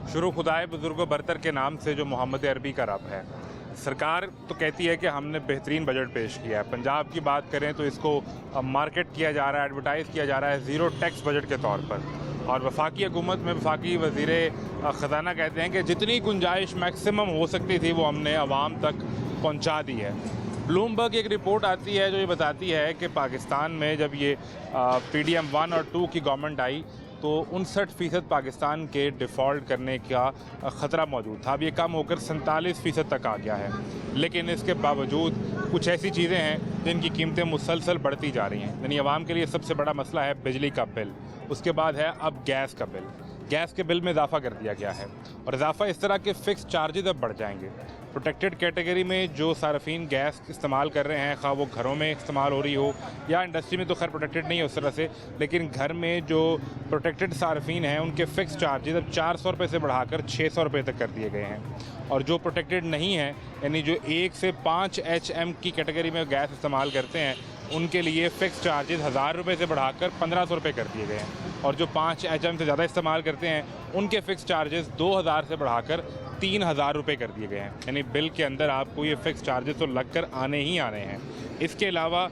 शुरू खुदाए बुजुर्गो बरतर के नाम से जो मोहम्मद अरबी का रब है। सरकार तो कहती है कि हमने बेहतरीन बजट पेश किया है। पंजाब की बात करें तो इसको मार्केट किया जा रहा है, एडवर्टाइज़ किया जा रहा है ज़ीरो टैक्स बजट के तौर पर। और वफाकी हुकूमत में वफाकी वज़ीर ख़जाना कहते हैं कि जितनी गुंजाइश मैक्सिमम हो सकती थी वो हमने आवाम तक पहुँचा दी है। ब्लूमबर्ग एक रिपोर्ट आती है जो ये बताती है कि पाकिस्तान में जब ये PDM 1 और 2 की गवर्नमेंट आई तो 59% पाकिस्तान के डिफ़ॉल्ट करने का ख़तरा मौजूद था। अब ये कम होकर 47% तक आ गया है। लेकिन इसके बावजूद कुछ ऐसी चीज़ें हैं जिनकी कीमतें मुसलसल बढ़ती जा रही हैं। यानी आवाम के लिए सबसे बड़ा मसला है बिजली का बिल, उसके बाद है अब गैस का बिल। गैस के बिल में इजाफ़ा कर दिया गया है और इजाफ़ा इस तरह के फ़िक्स चार्जेस अब बढ़ जाएंगे। प्रोटेक्टेड कैटेगरी में जो सार्फिन गैस इस्तेमाल कर रहे हैं, खा वो घरों में इस्तेमाल हो रही हो या इंडस्ट्री में, तो खैर प्रोटेक्टेड नहीं है उस तरह से, लेकिन घर में जो प्रोटेक्टेड सार्फिन हैं उनके फ़िक्स चार्जेस अब 400 रुपये से बढ़ाकर 600 रुपये तक कर दिए गए हैं। और जो प्रोटेक्टेड नहीं है, यानी जो 1 से 5 HM की कैटेगरी में गैस इस्तेमाल करते हैं, उनके लिए फ़िक्स चार्जेस 1000 रुपये से बढ़ाकर 1500 रुपये कर दिए गए हैं। और जो 5 HM से ज़्यादा इस्तेमाल करते हैं उनके फ़िक्स चार्जेस 2000 से बढ़ाकर 3000 रुपये कर दिए गए हैं। यानी बिल के अंदर आपको ये फ़िक्स चार्जेस तो लग कर आने ही आने हैं। इसके अलावा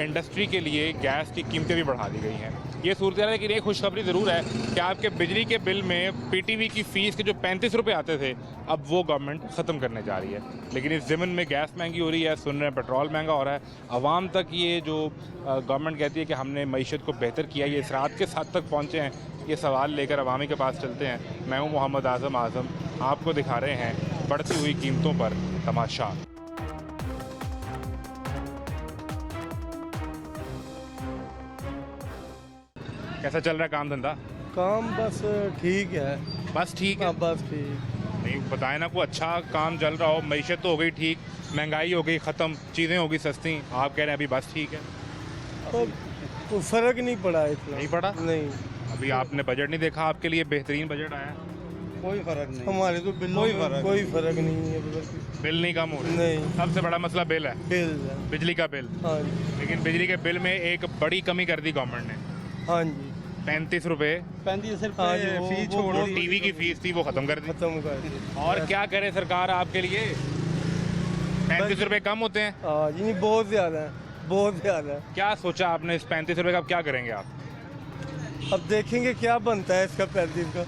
इंडस्ट्री के लिए गैस की कीमतें भी बढ़ा दी गई हैं। ये सूरत है, लेकिन एक खुशखबरी ज़रूर है कि आपके बिजली के बिल में PTV की फ़ीस के जो 35 रुपये आते थे, अब वो गवर्नमेंट ख़त्म करने जा रही है। लेकिन इस ज़िमन में गैस महंगी हो रही है, सुन रहे हैं पेट्रोल महंगा हो रहा है। आवाम तक ये जो गवर्नमेंट कहती है कि हमने मईशत को बेहतर किया, ये इस रात के साथ तक पहुँचे हैं, ये सवाल लेकर अवामी के पास चलते हैं। मैं हूँ मोहम्मद आज़म आपको दिखा रहे हैं बढ़ती हुई कीमतों पर तमाशा। कैसा चल रहा है काम धंधा? काम बस ठीक है। बस ठीक है? बस ठीक। नहीं बताए ना, कोई अच्छा काम चल रहा हो। मईशत तो हो गई ठीक, महंगाई हो गई ख़त्म, चीज़ें हो गई सस्ती, आप कह रहे हैं अभी बस ठीक है। तो फ़र्क नहीं पड़ा इतना। नहीं पड़ा? नहीं। अभी आपने बजट नहीं देखा, आपके लिए बेहतरीन बजट आया? कोई फ़र्क नहीं हमारे तो बिल कोई फ़र्क नहीं है। बिल नहीं कम हो रहा? नहीं। सबसे बड़ा मसला बिल है। बिल बिजली का बिल। हाँ जी। लेकिन बिजली के बिल में एक बड़ी कमी कर दी गवर्नमेंट ने। हाँ जी। 35 रुपये फीस छोड़, TV की फीस थी वो ख़त्म कर दी। और क्या करे सरकार आपके लिए? 35 रुपये कम होते हैं? हाँ जी, नहीं बहुत ज़्यादा है, बहुत ज़्यादा है। क्या सोचा आपने इस 35 रुपये का? अब क्या करेंगे आप? अब देखेंगे क्या बनता है इसका 35 का।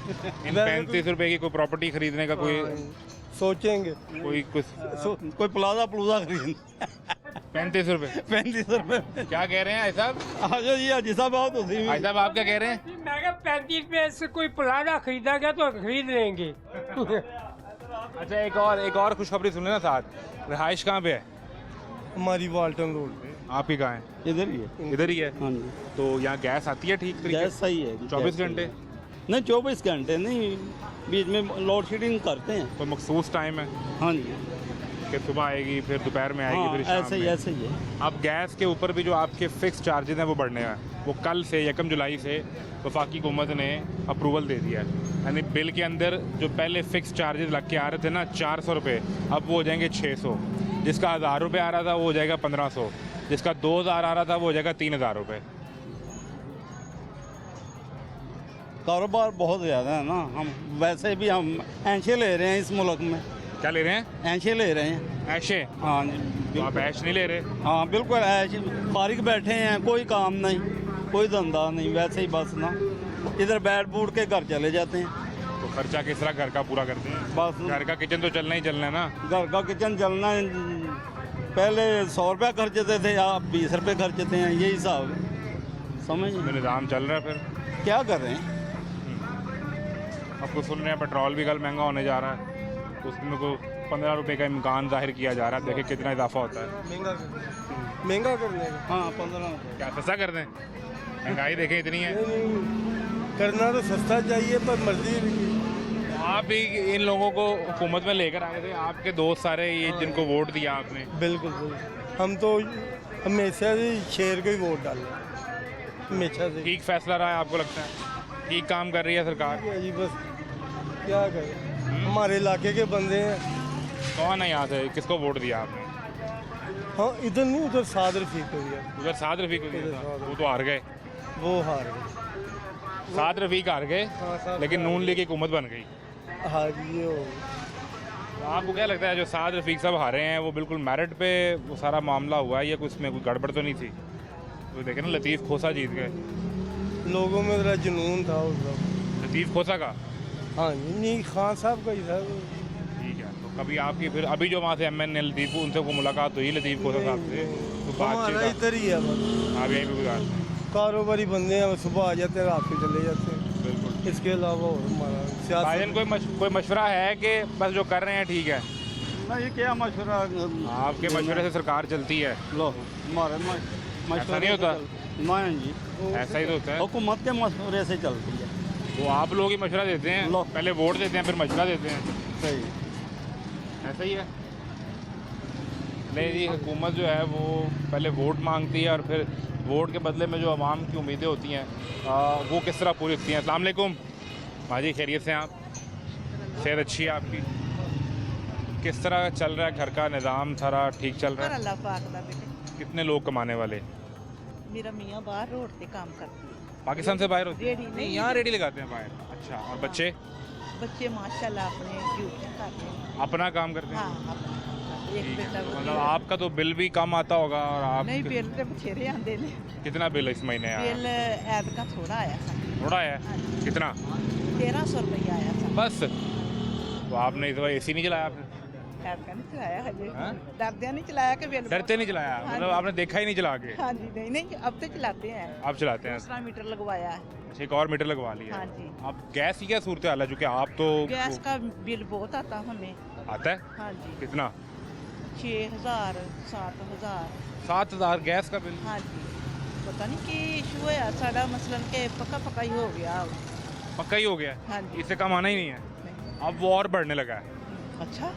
इन 35 रुपये की कोई प्रॉपर्टी खरीदने का कोई सोचेंगे, कोई प्लाजा खरीद 35 रुपये 35 रुपये क्या कह रहे हैं भाई साहब? अच्छा जी, हाजी साहब बहुत होती भाई साहब आप क्या कह रहे हैं? मैं क्या 35 रुपये से कोई प्लाजा खरीदा गया तो खरीद लेंगे। अच्छा एक और खुशखबरी सुन लेना साथ। रिहाइश कहाँ पे है? हमारी वाल्टन रोड पे। आपकी कहाँ है? इधर ही है। इधर ही है? हाँ जी। तो यहाँ गैस आती है ठीक तरीके? गैस सही है। 24 घंटे? नहीं 24 घंटे नहीं, बीच में लोड शेडिंग करते हैं। तो मखसूस टाइम है हाँ जी, कि सुबह आएगी फिर दोपहर में आएगी, फिर शाम में। ऐसे ही है। अब गैस के ऊपर भी जो आपके फिक्स चार्जेस हैं वो बढ़ने हैं। वो कल से 1 जुलाई से वफाकी हुकूमत ने अप्रूवल दे दिया है। यानी बिल के अंदर जो पहले फ़िक्स चार्जेस लग के आ रहे थे ना 400 रुपये, अब वो हो जाएंगे 600। जिसका 1000 रुपये आ रहा था वो हो जाएगा 1500। जिसका 2000 आ रहा था वो हो जाएगा 3000 रुपये। कारोबार बहुत ज़्यादा है ना, हम वैसे भी हम ऐशे ले रहे हैं इस मुल्क में। क्या ले रहे हैं? ऐशे ले रहे हैं। ऐशे? हाँ जी। तो आप ऐश नहीं ले रहे? हाँ बिल्कुल ऐश, फारिग बैठे हैं, कोई काम नहीं, कोई धंधा नहीं, वैसे ही बस ना इधर बैठ बूट के घर चले जाते हैं। तो खर्चा किस तरह घर का पूरा करते हैं? बस घर का किचन तो चलना ही चलना है ना। घर का किचन चलना है। पहले 100 रुपया खर्चते थे, आप 20 रुपये खर्चते हैं, यही हिसाब है। समझ तो निज़ाम चल रहा है फिर क्या कर रहे हैं? आपको सुन रहे हैं पेट्रोल भी कल महंगा होने जा रहा है, तो उसमें को 15 रुपये का इम्कान जाहिर किया जा रहा है। देखिए कितना इजाफा होता है। महंगा करने का? हाँ 15। क्या सस्ता कर दें? महंगाई देखें इतनी है। करना तो सस्ता चाहिए, पर मर्जी। आप भी इन लोगों को हुकूमत में लेकर आए थे, आपके दोस्त सारे ये जिनको वोट दिया आपने। बिल्कुल हम तो हमेशा से शेर को ही वोट डाले, हमेशा से। ठीक फैसला रहा है आपको लगता है? ठीक काम कर रही है सरकार? जी बस क्या करें, हमारे इलाके के बंदे हैं। कौन है यहाँ से, किसको वोट दिया आपने? हाँ इधर नहीं, उधर साद रफीक को दिया। उधर साद रफीक को दिया था, वो तो हार गए। वो हार गए। साद रफीक हार गए, हाँ, लेकिन नून लीग की हुकूमत बन गई। हाँ जी हो तो आपको क्या लगता है जो साद रफीक साहब हारे हैं वो बिल्कुल मेरिट पे वो सारा मामला हुआ है या कुछ में कोई गड़बड़ तो नहीं थी? तो देखे ना लतीफ़ खोसा जीत गए। लोगों में जरा जुनून था उस वक्त। लतीफ़ खोसा का? हाँ जी नहीं खान साहब का ही था। ठीक है। तो कभी आपकी फिर अभी जो वहाँ से MN लतीफ़ उनसे को मुलाकात हुई लतीफ़ खोसा साहब से तो हमारा बातचीत इधर ही है बस। आप यहीं पे गुजारते हैं? कारोबारी बंदे हैं सुबह आ जाते हैं रात को चले जाते हैं। बिल्कुल। इसके अलावा और हमारा भाईजान सियासत कोई मशवरा है कि बस जो कर रहे हैं ठीक है? नहीं क्या मशवरा आपके मशवरे से सरकार चलती है? लो हमारे मशवरे ऐसा नहीं होता? नहीं जी, ऐसा ही तो होता है। हुकूमत के मशवरे से चलती है। वो आप लोग ही मशवरा देते हैं, लो। पहले वोट देते हैं फिर मशवरा देते हैं, सही ऐसा ही है? नहीं जी, हुकूमत जो है वो पहले वोट मांगती है और फिर वोट के बदले में जो आवाम की उम्मीदें होती हैं वो किस तरह पूरी होती हैं। अस्सलाम वालेकुम माजी, खैरियत से हैं आप? सेहत अच्छी है आपकी? किस तरह चल रहा है घर का निज़ाम, सारा ठीक चल रहा पर है? अल्लाह पाक दा बेटे कितने लोग कमाने वाले? मेरा मियाँ बाहर रोड पे काम करती पाकिस्तान से बाहर होते हैं? रेडी नहीं, यहाँ रेडी लगाते हैं बाहर। अच्छा, और बच्चे है। बच्चे माशाल्लाह अपने ड्यूटियाँ करते हैं। अपना काम करते हैं? हाँ अपना काम करते हैं। एक ठीक है। बेटा तो वो मतलब आपका तो बिल भी कम आता होगा और आप नहीं बिल तो बथेरे आंदे ने कितना बिल इस महीने आया? बिल ऐतका थोड़ा आया सा थोड़ा है? हाँ जी। कितना? 1300 रुपया आया सा बस? तो आपने इस बार AC नहीं चलाया आपने? ऐतका नहीं चलाया हजे हाँ? डरदे नहीं चलाया कि बिल डरते नहीं चलाया? हाँ मतलब जी। आपने देखा ही नहीं चला के? हाँ जी नहीं नहीं अब तो चलाते हैं। आप चलाते हैं? दूसरा मीटर लगवाया है। अच्छा, एक और मीटर लगवा लिया? हाँ जी। अब गैस की क्या सूरत हाल है, चूँकि आप तो गैस का बिल बहुत आता हमें। आता है? हाँ जी कितना? 6000 7000 7,000 गैस का बिल? हाँ जी पता नहीं कि इशू है साड़ा मसलन के पक्का ही हो गया। पक्का ही हो गया? हाँ जी। इससे कम आना ही नहीं है? नहीं। अब वो और बढ़ने लगा है। अच्छा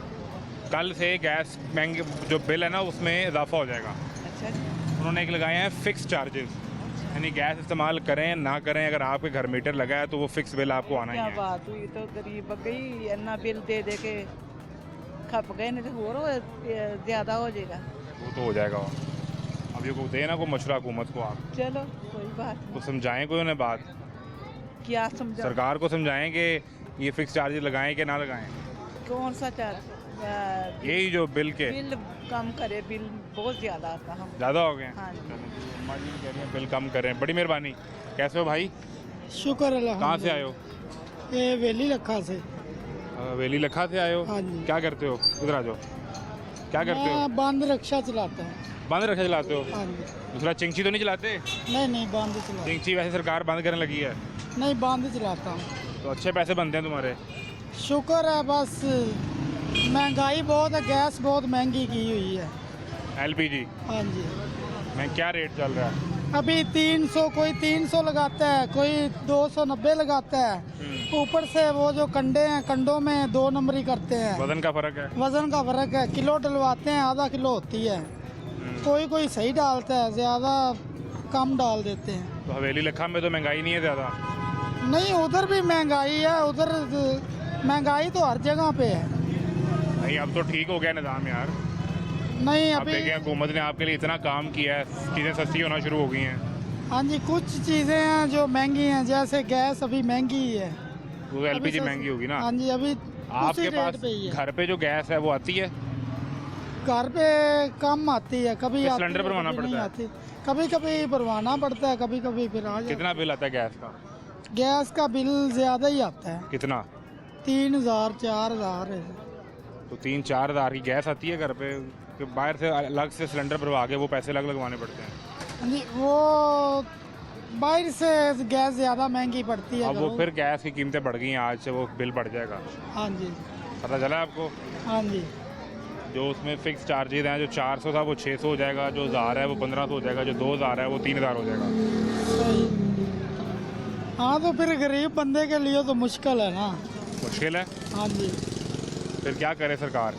कल से गैस महंगे जो बिल है ना उसमें इजाफा हो जाएगा। अच्छा जी उन्होंने एक लगाए हैं फिक्स चार्जेस, यानी गैस इस्तेमाल करें ना करें, अगर आपके घर मीटर लगा है तो वो फिक्स बिल आपको आना ही क्या है। बात हुई तो गरीब गई इन्ना बिल दे दे के खप गए नहीं तो और ज़्यादा हो जाएगा। वो तो हो जाएगा। अब ये को देना को मशवरा हुकूमत को, आप चलो कोई बात को नहीं। समझाएं कोई उन्हें बात, क्या समझा सरकार को समझाएं कि ये फिक्स चार्जेस लगाएं कि ना लगाएं। कौन सा चार्ज यही जो बिल के बिल कम करे बिल बहुत ज़्यादा आता हम। ज़्यादा हो गए हैं। हाँ जी। चलो, अम्मा जी कह रही हैं बिल कम करें, बड़ी मेहरबानी। कैसे हो भाई? शुक्र अल्लाह। कहाँ से आए हो? ये वेली लखा से। वेली लखा से आए हो? हाँ जी। क्या करते हो? इधर आ जाओ। क्या करते हो? मैं बंद रक्षा चलाता हूँ। बंद रखा चलाते हो? हाँ जी। दूसरा चिंची तो नहीं चलाते? नहीं बंद चलाता। चिंची वैसे सरकार बंद करने लगी है, नहीं बंद चलाता हूँ। तो अच्छे पैसे बनते हैं तुम्हारे। शुक्र है, बस महंगाई बहुत है, गैस बहुत महंगी की हुई है। LPG हाँ जी। में क्या रेट चल रहा है? अभी 300, कोई 300 लगाता है, कोई 290 लगाता है। ऊपर से वो जो कंडे हैं, कंडों में 2 नंबरी करते हैं। वजन का फर्क है? वजन का फर्क है, किलो डलवाते हैं, आधा किलो होती है। कोई सही डालता है, ज़्यादा कम डाल देते हैं। तो हवेली लखा में तो महंगाई नहीं है ज़्यादा? नहीं उधर भी महंगाई है, उधर महंगाई तो हर जगह पे है। नहीं, अब तो ठीक हो गया निज़ाम यार। नहीं अब अभी देखिए हुकूमत ने आपके लिए इतना काम किया है, चीज़ें सस्ती होना शुरू हो गई हैं। हाँ जी, कुछ चीज़ें हैं जो महंगी हैं, जैसे गैस अभी महंगी ही है। वो अभी LPG महंगी होगी ना? हाँ जी, अभी आपके उसी पास रेट पे ही है। घर पे जो गैस है वो आती है? घर पे कम आती है, कभी तो आती सिलेंडर है, भरवाना कभी नहीं पड़ता है? आती। कभी कभी भरवाना पड़ता है, कभी कभी फिर आ जाता है। कितना बिल आता है गैस का? गैस का बिल ज़्यादा ही आता है, कितना? 3000 4000 है। तो 3-4 हज़ार की गैस आती है घर पे, कि बाहर से अलग से सिलेंडर भरवा के वो पैसे अलग लगवाने पड़ते हैं? हाँ जी, वो बाहर से गैस ज़्यादा महंगी पड़ती है अब वो घरों। फिर गैस की कीमतें बढ़ गई हैं, आज से वो बिल बढ़ जाएगा। हाँ जी। पता चला आपको? हाँ जी। जो उसमें फिक्स चार्जेस हैं, जो 400 था वो 600 हो जाएगा, जो 1000 है वो 1500 हो जाएगा, जो 2000 है वो 3000 हो जाएगा। सही। हाँ तो फिर गरीब बंदे के लिए तो मुश्किल है ना। मुश्किल है? हाँ जी। फिर क्या करे सरकार?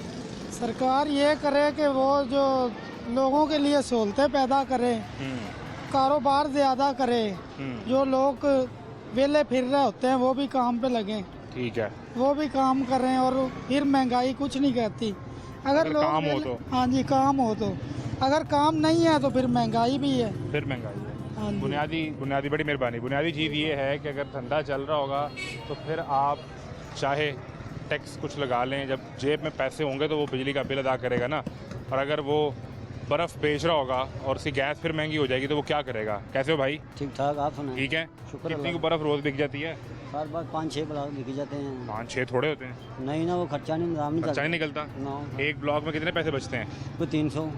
सरकार ये करे कि वो जो लोगों के लिए सहूलतें पैदा करे, कारोबार ज़्यादा करे, जो लोग वेले फिर रहे होते हैं वो भी काम पे लगें, ठीक है। वो भी काम करें, और फिर महंगाई कुछ नहीं कहती। अगर लोग काम हो वेले- तो। हाँ जी, काम हो तो। अगर काम नहीं है तो फिर महंगाई भी है। फिर महंगाई है। हाँ जी। बुनियादी बड़ी मेहरबानी। बुनियादी चीज़ ये है कि अगर धंधा चल रहा होगा तो फिर आप चाहे टैक्स कुछ लगा लें, जब जेब में पैसे होंगे तो वो बिजली का बिल अदा करेगा ना। और अगर वो बर्फ़ बेच रहा होगा और उसकी गैस फिर महंगी हो जाएगी तो वो क्या करेगा? कैसे हो भाई? ठीक ठाक, आप सुनाए? ठीक है। शुक्र कितनी अल्लाह। की बर्फ़ रोज़ बिक जाती है? हर बार 5-6 ब्लॉक बिक जाते हैं। 5-6 थोड़े होते हैं, नहीं ना, वो खर्चा नहीं, निजाम नहीं खर्चा ही चलता। निकलता। ना, एक ब्लॉक में कितने पैसे बचते हैं? तो 300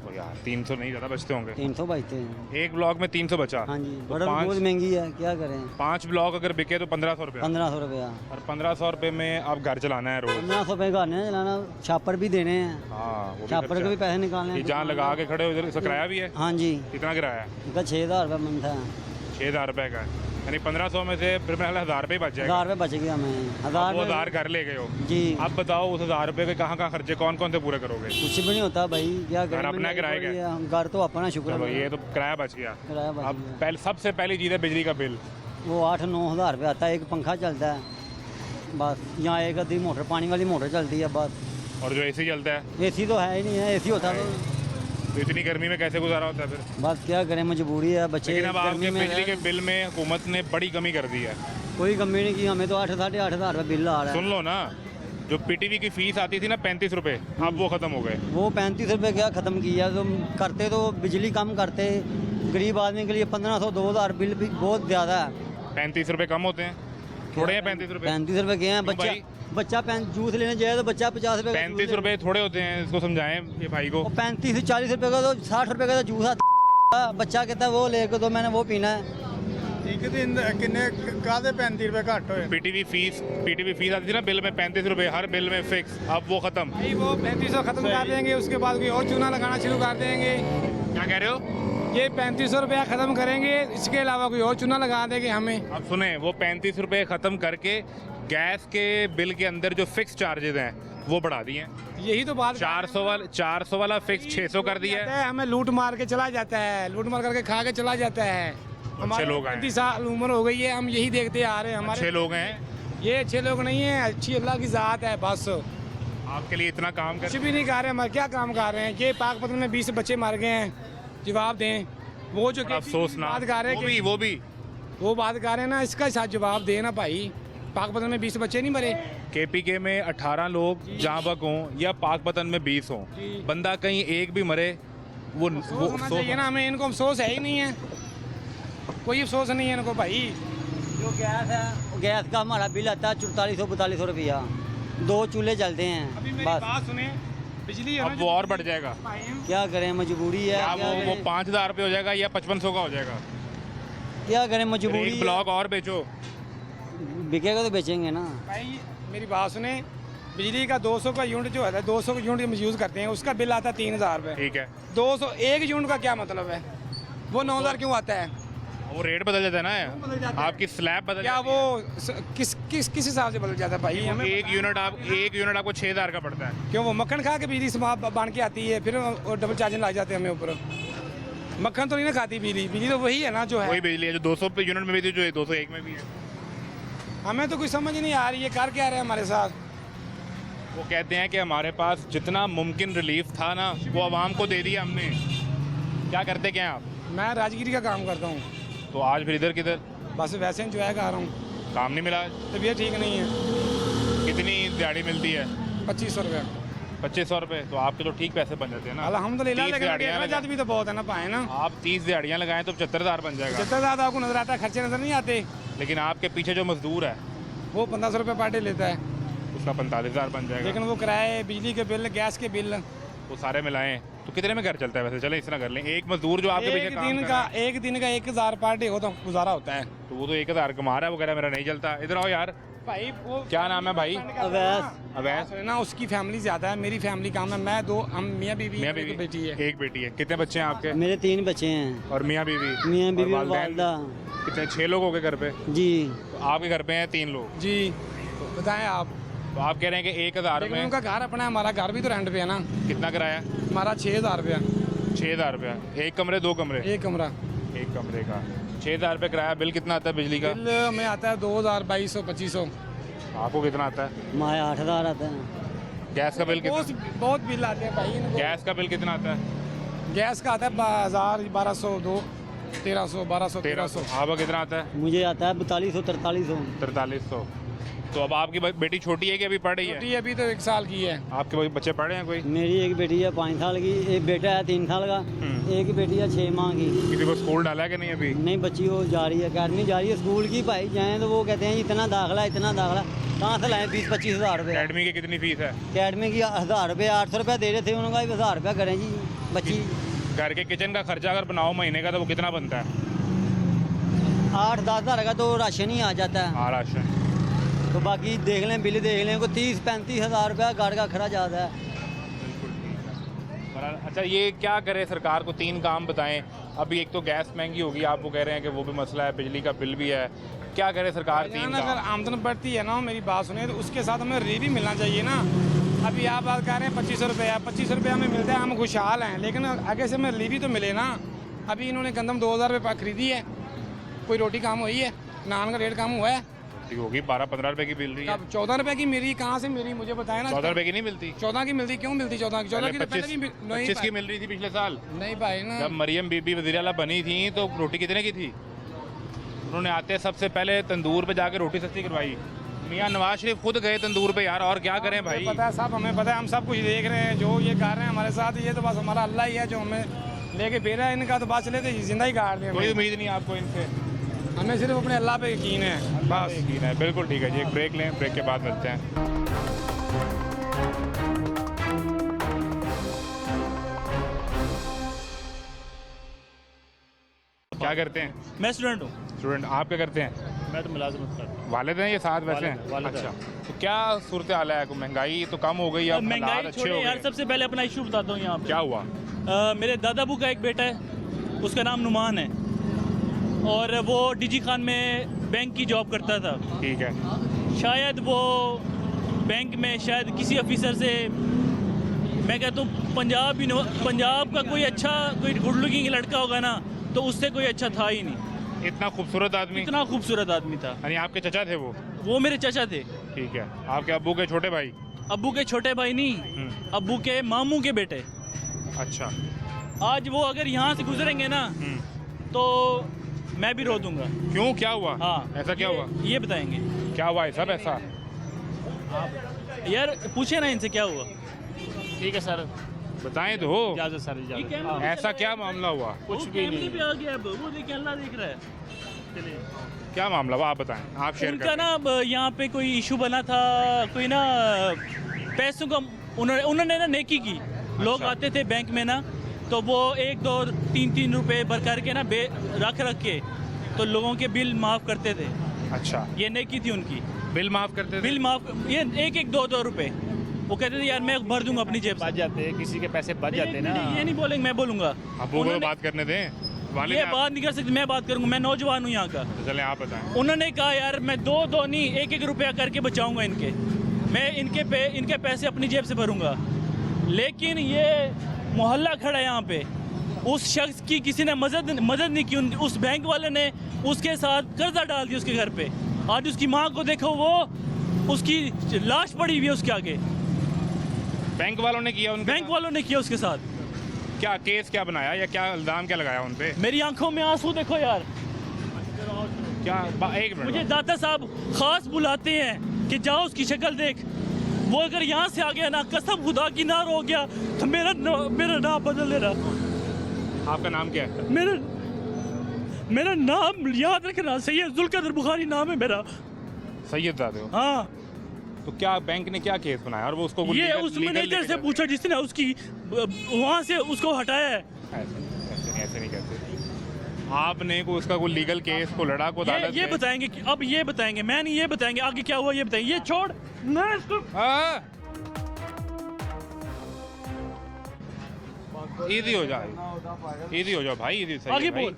तो यार 300 नहीं, ज़्यादा बचते होंगे। 300 बचते हैं। एक ब्लॉक में 300 बचा। हाँ जी, तो बड़ा बहुत पाँच महंगी है, क्या करें। 5 ब्लॉक अगर बिके तो 1500 रुपये। 1500 रुपया। और 1500 रुपये में आप घर चलाना है रोज़। 1500 रुपये का नहीं चलाना, छापर भी देने हैं, हाँ, वो भी छापर खर्चा के भी है। पैसे निकालने ये हैं। जहाँ लगा के खड़े हो इधर, इसका किराया भी है? हाँ जी, कितना किराया है? इसका 6000 रुपये मंथ है। 6000 रुपये का है। यानी 1500 में से फिर मेरा 1000 रुपये बच जाएगा। 1000 रुपये बच गया हमें। अब 1000 वो में 1000 घर ले गए हो। जी, अब बताओ उस 1000 रुपये के कहाँ कहाँ खर्चे कौन कौन से पूरे करोगे? कुछ भी नहीं होता भाई, क्या घर करें। अपना किराया का है? घर तो अपना, शुक्र चलो है। ये तो किराया बच गया। किराया बच अब गया। पहले सबसे पहली चीज़ है बिजली का बिल। वो 8-9 हज़ार रुपये आता है, एक पंखा चलता है बस। यहाँ एक आधी मोटर, पानी वाली मोटर चलती है बस। और जो एसी चलता है, एसी तो है ही नहीं है, एसी होता तो इतनी गर्मी में कैसे गुजारा होता है फिर? बस क्या करें, मजबूरी है, बच्चे लेकिन अब आपके गर्मी में बिजली के रह- बिल में हुकूमत ने बड़ी कमी कर दी है। कोई कमी नहीं की, हमें तो 8-8.5 हज़ार रुपये बिल आ रहा है। सुन लो ना, जो पीटीवी की फीस आती थी ना 35 रुपये, अब वो ख़त्म हो गए। वो 35 रुपये क्या ख़त्म किया, तो करते तो बिजली कम करते, गरीब आदमी के लिए 1500-2000 बिल भी बहुत ज़्यादा है। 35 रुपये कम होते हैं, थोड़े हैं 35 रुपये। 35 रुपये के हैं। क्यों बच्चा भाई? बच्चा जूस लेने जाए तो बच्चा 50 रुपये का जूस 35 ले- रुपये थोड़े होते हैं, इसको समझाएं ये भाई को। और 35-40 रुपये का तो 60 रुपये का तो जूस आता है। बच्चा कहता है वो लेके दो, मैंने वो पीना है। एक दिन किन्ने कादे 35 रुपए घट होए। पीटीवी फीस आती थी ना बिल में 35 रुपये, हर बिल में फिक्स। अब वो ख़त्म। भाई वो 3500 खत्म कर देंगे, उसके बाद कोई और चूना लगाना शुरू कर देंगे। क्या कह रहे हो? ये 3500 रुपया खत्म करेंगे, इसके अलावा कोई और चूना लगा देंगे हमें। अब सुने, वो 35 रुपये ख़त्म करके गैस के बिल के अंदर जो फिक्स चार्जेज हैं वो बढ़ा दिए हैं। यही तो बात 400 वाला फिक्स 600 कर दिया है। हमें लूट मार के चला जाता है, लूट मार करके खा के चला जाता है। हमारे लोग हैं। 35 साल उम्र हो गई है, हम यही देखते आ रहे हैं। अच्छे हमारे लोग हैं, ये अच्छे लोग नहीं है, अच्छी अल्लाह की ज़ात है बस। आपके लिए इतना काम कुछ कर। भी नहीं कर रहे, हमारे क्या काम कर रहे हैं। ये पाकपतन में 20 बच्चे मार गए हैं, जवाब दें। वो जो अफसोस ना, बात कर रहे वो हैं भी वो बात कर रहे हैं ना, इसका साथ जवाब देना भाई। पाकपतन में 20 बच्चे नहीं मरे। केपीके में 18 लोग जहाँ बक हों या पाकपतन में 20 हों, बंदा कहीं एक भी मरे वो अफसोस होना चाहिए ना हमें। इनको अफसोस है ही नहीं है, कोई अफसोस नहीं है इनको भाई। जो गैस है, वो गैस का हमारा बिल आता है 4400-4200 रुपया। 2 चूल्हे चलते हैं अभी मेरी बस। बात सुने, बिजली है ना अब जो वो और बढ़ जाएगा। भाई हम- क्या करें, मजबूरी है। क्या क्या वो करें? 5000 रुपये हो जाएगा या 5500 का हो जाएगा? क्या करें, फिर मजबूरी एक है। ब्लॉक और बेचो। बिकेगा तो बेचेंगे ना। भाई मेरी बात सुने, बिजली का 200 का यूनिट जो है, 200 का यूनिट हम यूज़ करते हैं, उसका बिल आता है 3000 रुपये। ठीक है, 200 एक यूनिट का क्या मतलब है? वो 9000 क्यों आता है? वो रेट बदल जाता है बदल ना, जाता है। आपकी स्लैब बदल क्या जाती वो किस हिसाब से बदल जाता है भाई? है। हमें एक यूनिट आपको 6000 का पड़ता है। क्यों वो मक्खन खा के बिजली समाप्त बांध के आती है, फिर वो डबल चार्जिंग लग जाते हैं हमें ऊपर। मक्खन तो नहीं ना खाती बिजली, बिजली तो वही है ना जो वही है। बिजली है जो 200 पे यूनिट में भी थी, जो 201 में भी है। हमें तो कुछ समझ नहीं आ रही है, कर क्या रहे हैं हमारे साथ। वो कहते हैं कि हमारे पास जितना मुमकिन रिलीफ था ना वो आवाम को दे दिया हमने। क्या करते क्या हैं आप? मैं राजगिरी का काम करता हूँ, तो आज फिर इधर किधर बस वैसे इंजॉय कर रहा हूँ। काम नहीं मिला? तबीयत ठीक नहीं है। कितनी दिहाड़ी मिलती है? 2500 रुपये। 2500 रुपये, तो आपके तो ठीक पैसे बन जाते हैं ना। अल्हम्दुलिल्लाह, 30 लेकिन दिहाड़ियाँ अखराजात भी तो बहुत है ना पाए ना। आप 30 दिहाड़ियाँ लगाएं तो 75,000 बन जाएगा। जितना ज़्यादा आपको नजर आता है, खर्चे नजर नहीं आते। लेकिन आपके पीछे जो मजदूर है वो 1500 रुपये पर डे लेता है, उसका 45,000 बन जाएगा। लेकिन वो किराए, बिजली के बिल, गैस के बिल। वो सारे मिलाएं तो कितने में घर चलता है? वैसे चले इस तरह कर लें, एक मजदूर जो आपके पीछे काम कर रहा है, एक दिन का 1000 पर डे हो तो गुजारा होता है तो वो तो 1000 कमा रहा है, वो कह रहा है मेरा नहीं चलता। इधर आओ यार, भाई। वो क्या नाम है भाई? अवैस ना, उसकी फैमिली ज्यादा है, मेरी फैमिली कम है। मैं हम मियाँ बीवी, मियाँ एक बीवी, बेटी है। एक बेटी है। कितने बच्चे हैं आपके? मेरे 3 बच्चे हैं। और मियाँ बीवी? मियाँ बीवी और और वालदा। कितने? 6 लोग हो गए घर पे? जी तो आपके घर पे हैं 3 लोग। जी बताएं आप। तो आप कह रहे हैं कि 1000 लेकिन में उनका घर अपना है, हमारा घर भी तो रेंट पे है ना। कितना किराया? हमारा 6000 रुपया 6000 रुपया। एक कमरे 2 कमरे? एक कमरा। एक कमरे का 6000 रुपये किराया। बिल कितना आता है बिजली का? बिल हमें आता है 2000, 2200, 2500। आपको कितना आता है? माया 8000 आता है। गैस का बिल बहुत कितना? बहुत बिल आते हैं भाई इनको। गैस का बिल कितना आता है? गैस का आता है 1000, 1200, 1300, 1200, 1300। आपका कितना आता है? मुझे आता है 4200-4300। 4300। तो अब आपकी बेटी छोटी है कि अभी पढ़ रही है? छोटी अभी तो 1 साल की है। आपके कोई बच्चे पढ़ रहे हैं कोई? मेरी एक बेटी है 5 साल की, एक बेटा है 3 साल का, एक बेटी है 6 माह की। किसी को स्कूल डाला है कि नहीं अभी? नहीं, बच्ची वो जा रही है, अकेडमी जा रही है स्कूल की। भाई जाएँ तो वो कहते हैं इतना दाखला कहाँ से लाएँ 20-25 हज़ार रुपये। अकेडमी की कितनी फीस है? अकेडमी की 1000 रुपये, 800 रुपये दे रहे थे, उन्होंने कहा 1000 रुपये करें जी बच्ची। घर के किचन का खर्चा अगर बनाओ महीने का तो वो कितना बनता है? 8-10 हज़ार का तो राशन ही आ जाता है। हाँ, राशन। तो बाकी देख लें, बिल देख लें, को 30-35 हज़ार रुपया गाड़ का खर्च आता है। अच्छा, ये क्या करे सरकार को? 3 काम बताएं। अभी एक तो गैस महंगी होगी, आप वो कह रहे हैं कि वो भी मसला है, बिजली का बिल भी है, क्या करे सरकार? 3 अगर आमदन बढ़ती है ना, मेरी बात सुने, तो उसके साथ हमें री भी मिलना चाहिए ना। अभी आप बात कर रहे हैं 2500 रुपया, 2500 रुपया हमें मिलता है, हम खुशहाल हैं, लेकिन आगे से हमें री भी तो मिले ना। अभी इन्होंने गंदम 2000 रुपये खरीदी है, कोई रोटी काम हुई है, नान का रेट काम हुआ है, होगी 12-15 रुपए की मिल रही है। अब 14 रुपए की मेरी कहाँ से मेरी, मुझे बताया ना। 14 रुपए की नहीं मिलती? 14 की मिलती, क्यों मिलती 14 की? 14 की तो पहले भी 25 की मिल रही थी पिछले साल। नहीं भाई ना, जब मरियम बीबी वज़ीर आला बनी थी तो रोटी कितने की थी? उन्होंने आते सबसे पहले तंदूर पे जाके रोटी सस्ती करवाई। मियाँ नवाज शरीफ खुद गए तंदूर पे यार, और क्या करें भाई? पता है साहब, हमें पता है, हम सब कुछ देख रहे हैं, जो ये कर रहे हैं हमारे साथ, ये तो बस हमारा अल्लाह ही है जो हमें लेके भेजा है। इनका तो बात चले तो जिंदा ही काट दें। कोई उम्मीद नहीं आपको इनसे? हमें सिर्फ अपने अल्लाह पे यकीन है, बस यकीन है। बिल्कुल ठीक है जी, एक ब्रेक लें, ब्रेक के बाद मिलते हैं। क्या करते हैं? मैं स्टूडेंट हूँ। स्टूडेंट। आप क्या करते हैं? मैं तो मुलाजमत करता हूँ। वालिद हैं ये साथ वैसे हैं? वालिद अच्छा, तो क्या सूरत हाल है? महंगाई तो कम हो गई, अब हालात महंगाई अच्छे छोड़े हो यार, गए। सबसे पहले अपना इशू बताता हूँ यहाँ पे। क्या हुआ? मेरे दादाबू का एक बेटा है, उसका नाम नुमान है, और वो डीजी खान में बैंक की जॉब करता था। ठीक है। शायद वो बैंक में शायद किसी ऑफिसर से, मैं कहता हूँ पंजाब का कोई अच्छा, कोई गुड लुकिंग लड़का होगा ना, तो उससे कोई अच्छा था ही नहीं। इतना खूबसूरत आदमी? इतना खूबसूरत आदमी था। यानी आपके चचा थे वो मेरे चचा थे। ठीक है। आपके अब्बू के छोटे भाई? अब्बू के छोटे भाई नहीं, अब्बू के मामू के बेटे। अच्छा। आज वो अगर यहाँ से गुजरेंगे ना तो मैं भी रो दूंगा। क्यों, क्या हुआ? हाँ, ऐसा क्या हुआ? ये बताएंगे क्या हुआ है सब ऐसा? यार पूछे ना इनसे क्या हुआ। ठीक है सर, बताएं तो। इजाज़त सर, इजाज़त। ऐसा क्या मामला हुआ? कुछ भी नहीं। पे आ गया अब, वो देखिए अल्लाह देख रहा है। क्या मामला हुआ, आप बताएं, आप शेयर उनका करें। ना अब यहाँ पे कोई इशू बना था, कोई ना पैसों का, उन्होंने ना नेकी की। लोग आते थे बैंक में ना, तो वो 1, 2, 3 रुपए भर करके ना रख के तो लोगों के बिल माफ़ करते थे। अच्छा, ये नेकी थी उनकी। बिल माफ करते थे? बिल माफ, ये 1, 2 रुपए वो कहते थे यार मैं भर दूंगा अपनी जेब से। बच जाते, किसी के पैसे बच जाते ना। ये नहीं बोलेंगे, मैं बोलूंगा। अब्बू को तो बात करने दें। वालिद ये आप- बात नहीं कर सकती, मैं बात करूंगा, मैं नौजवान हूँ यहाँ का। तो चलें आप बताएं। उन्होंने कहा यार मैं 2 नहीं 1 रुपया करके बचाऊंगा इनके, मैं इनके पैसे अपनी जेब से भरूंगा। लेकिन ये मोहल्ला खड़ा है यहाँ पे, उस शख्स की किसी ने मदद नहीं की। उस बैंक वाले ने उसके साथ कर्जा डाल दिया उसके घर पे। आज उसकी माँ को देखो, वो उसकी लाश पड़ी हुई है उसके आगे। बैंक वालों ने किया? बैंक वालों ने किया उसके साथ। क्या केस क्या बनाया या क्या इल्जाम क्या लगाया उन पे? मेरी आंखों में आंसू देखो यार। क्या एक मिनट। मुझे दाता साहब खास बुलाते हैं कि जाओ उसकी शक्ल देख। वो अगर यहाँ से आ गया ना, कसम खुदा की नार हो गया तो मेरा नाम बदल देना। आपका नाम क्या है? मेरा नाम याद रखना, सैयद जुल्कदर बुखारी नाम है मेरा। सैयद ज़ादे हो? हाँ। तो क्या बैंक ने क्या केस बनाया और वो उसको ये उस मैनेजर से पूछा जिसने उसकी वहाँ से उसको हटाया है। ऐसे नहीं कहते। आपने को उसका कोई लीगल केस को लड़ा को अदालत ये में? बताएंगे अब, ये बताएंगे, मैं नहीं, ये बताएंगे आगे क्या हुआ, ये बताएंगे। ये छोड़ ना इसको। इजी हो जाए, इजी हो जाओ भाई, इजी सही आगे है भाई। बोल।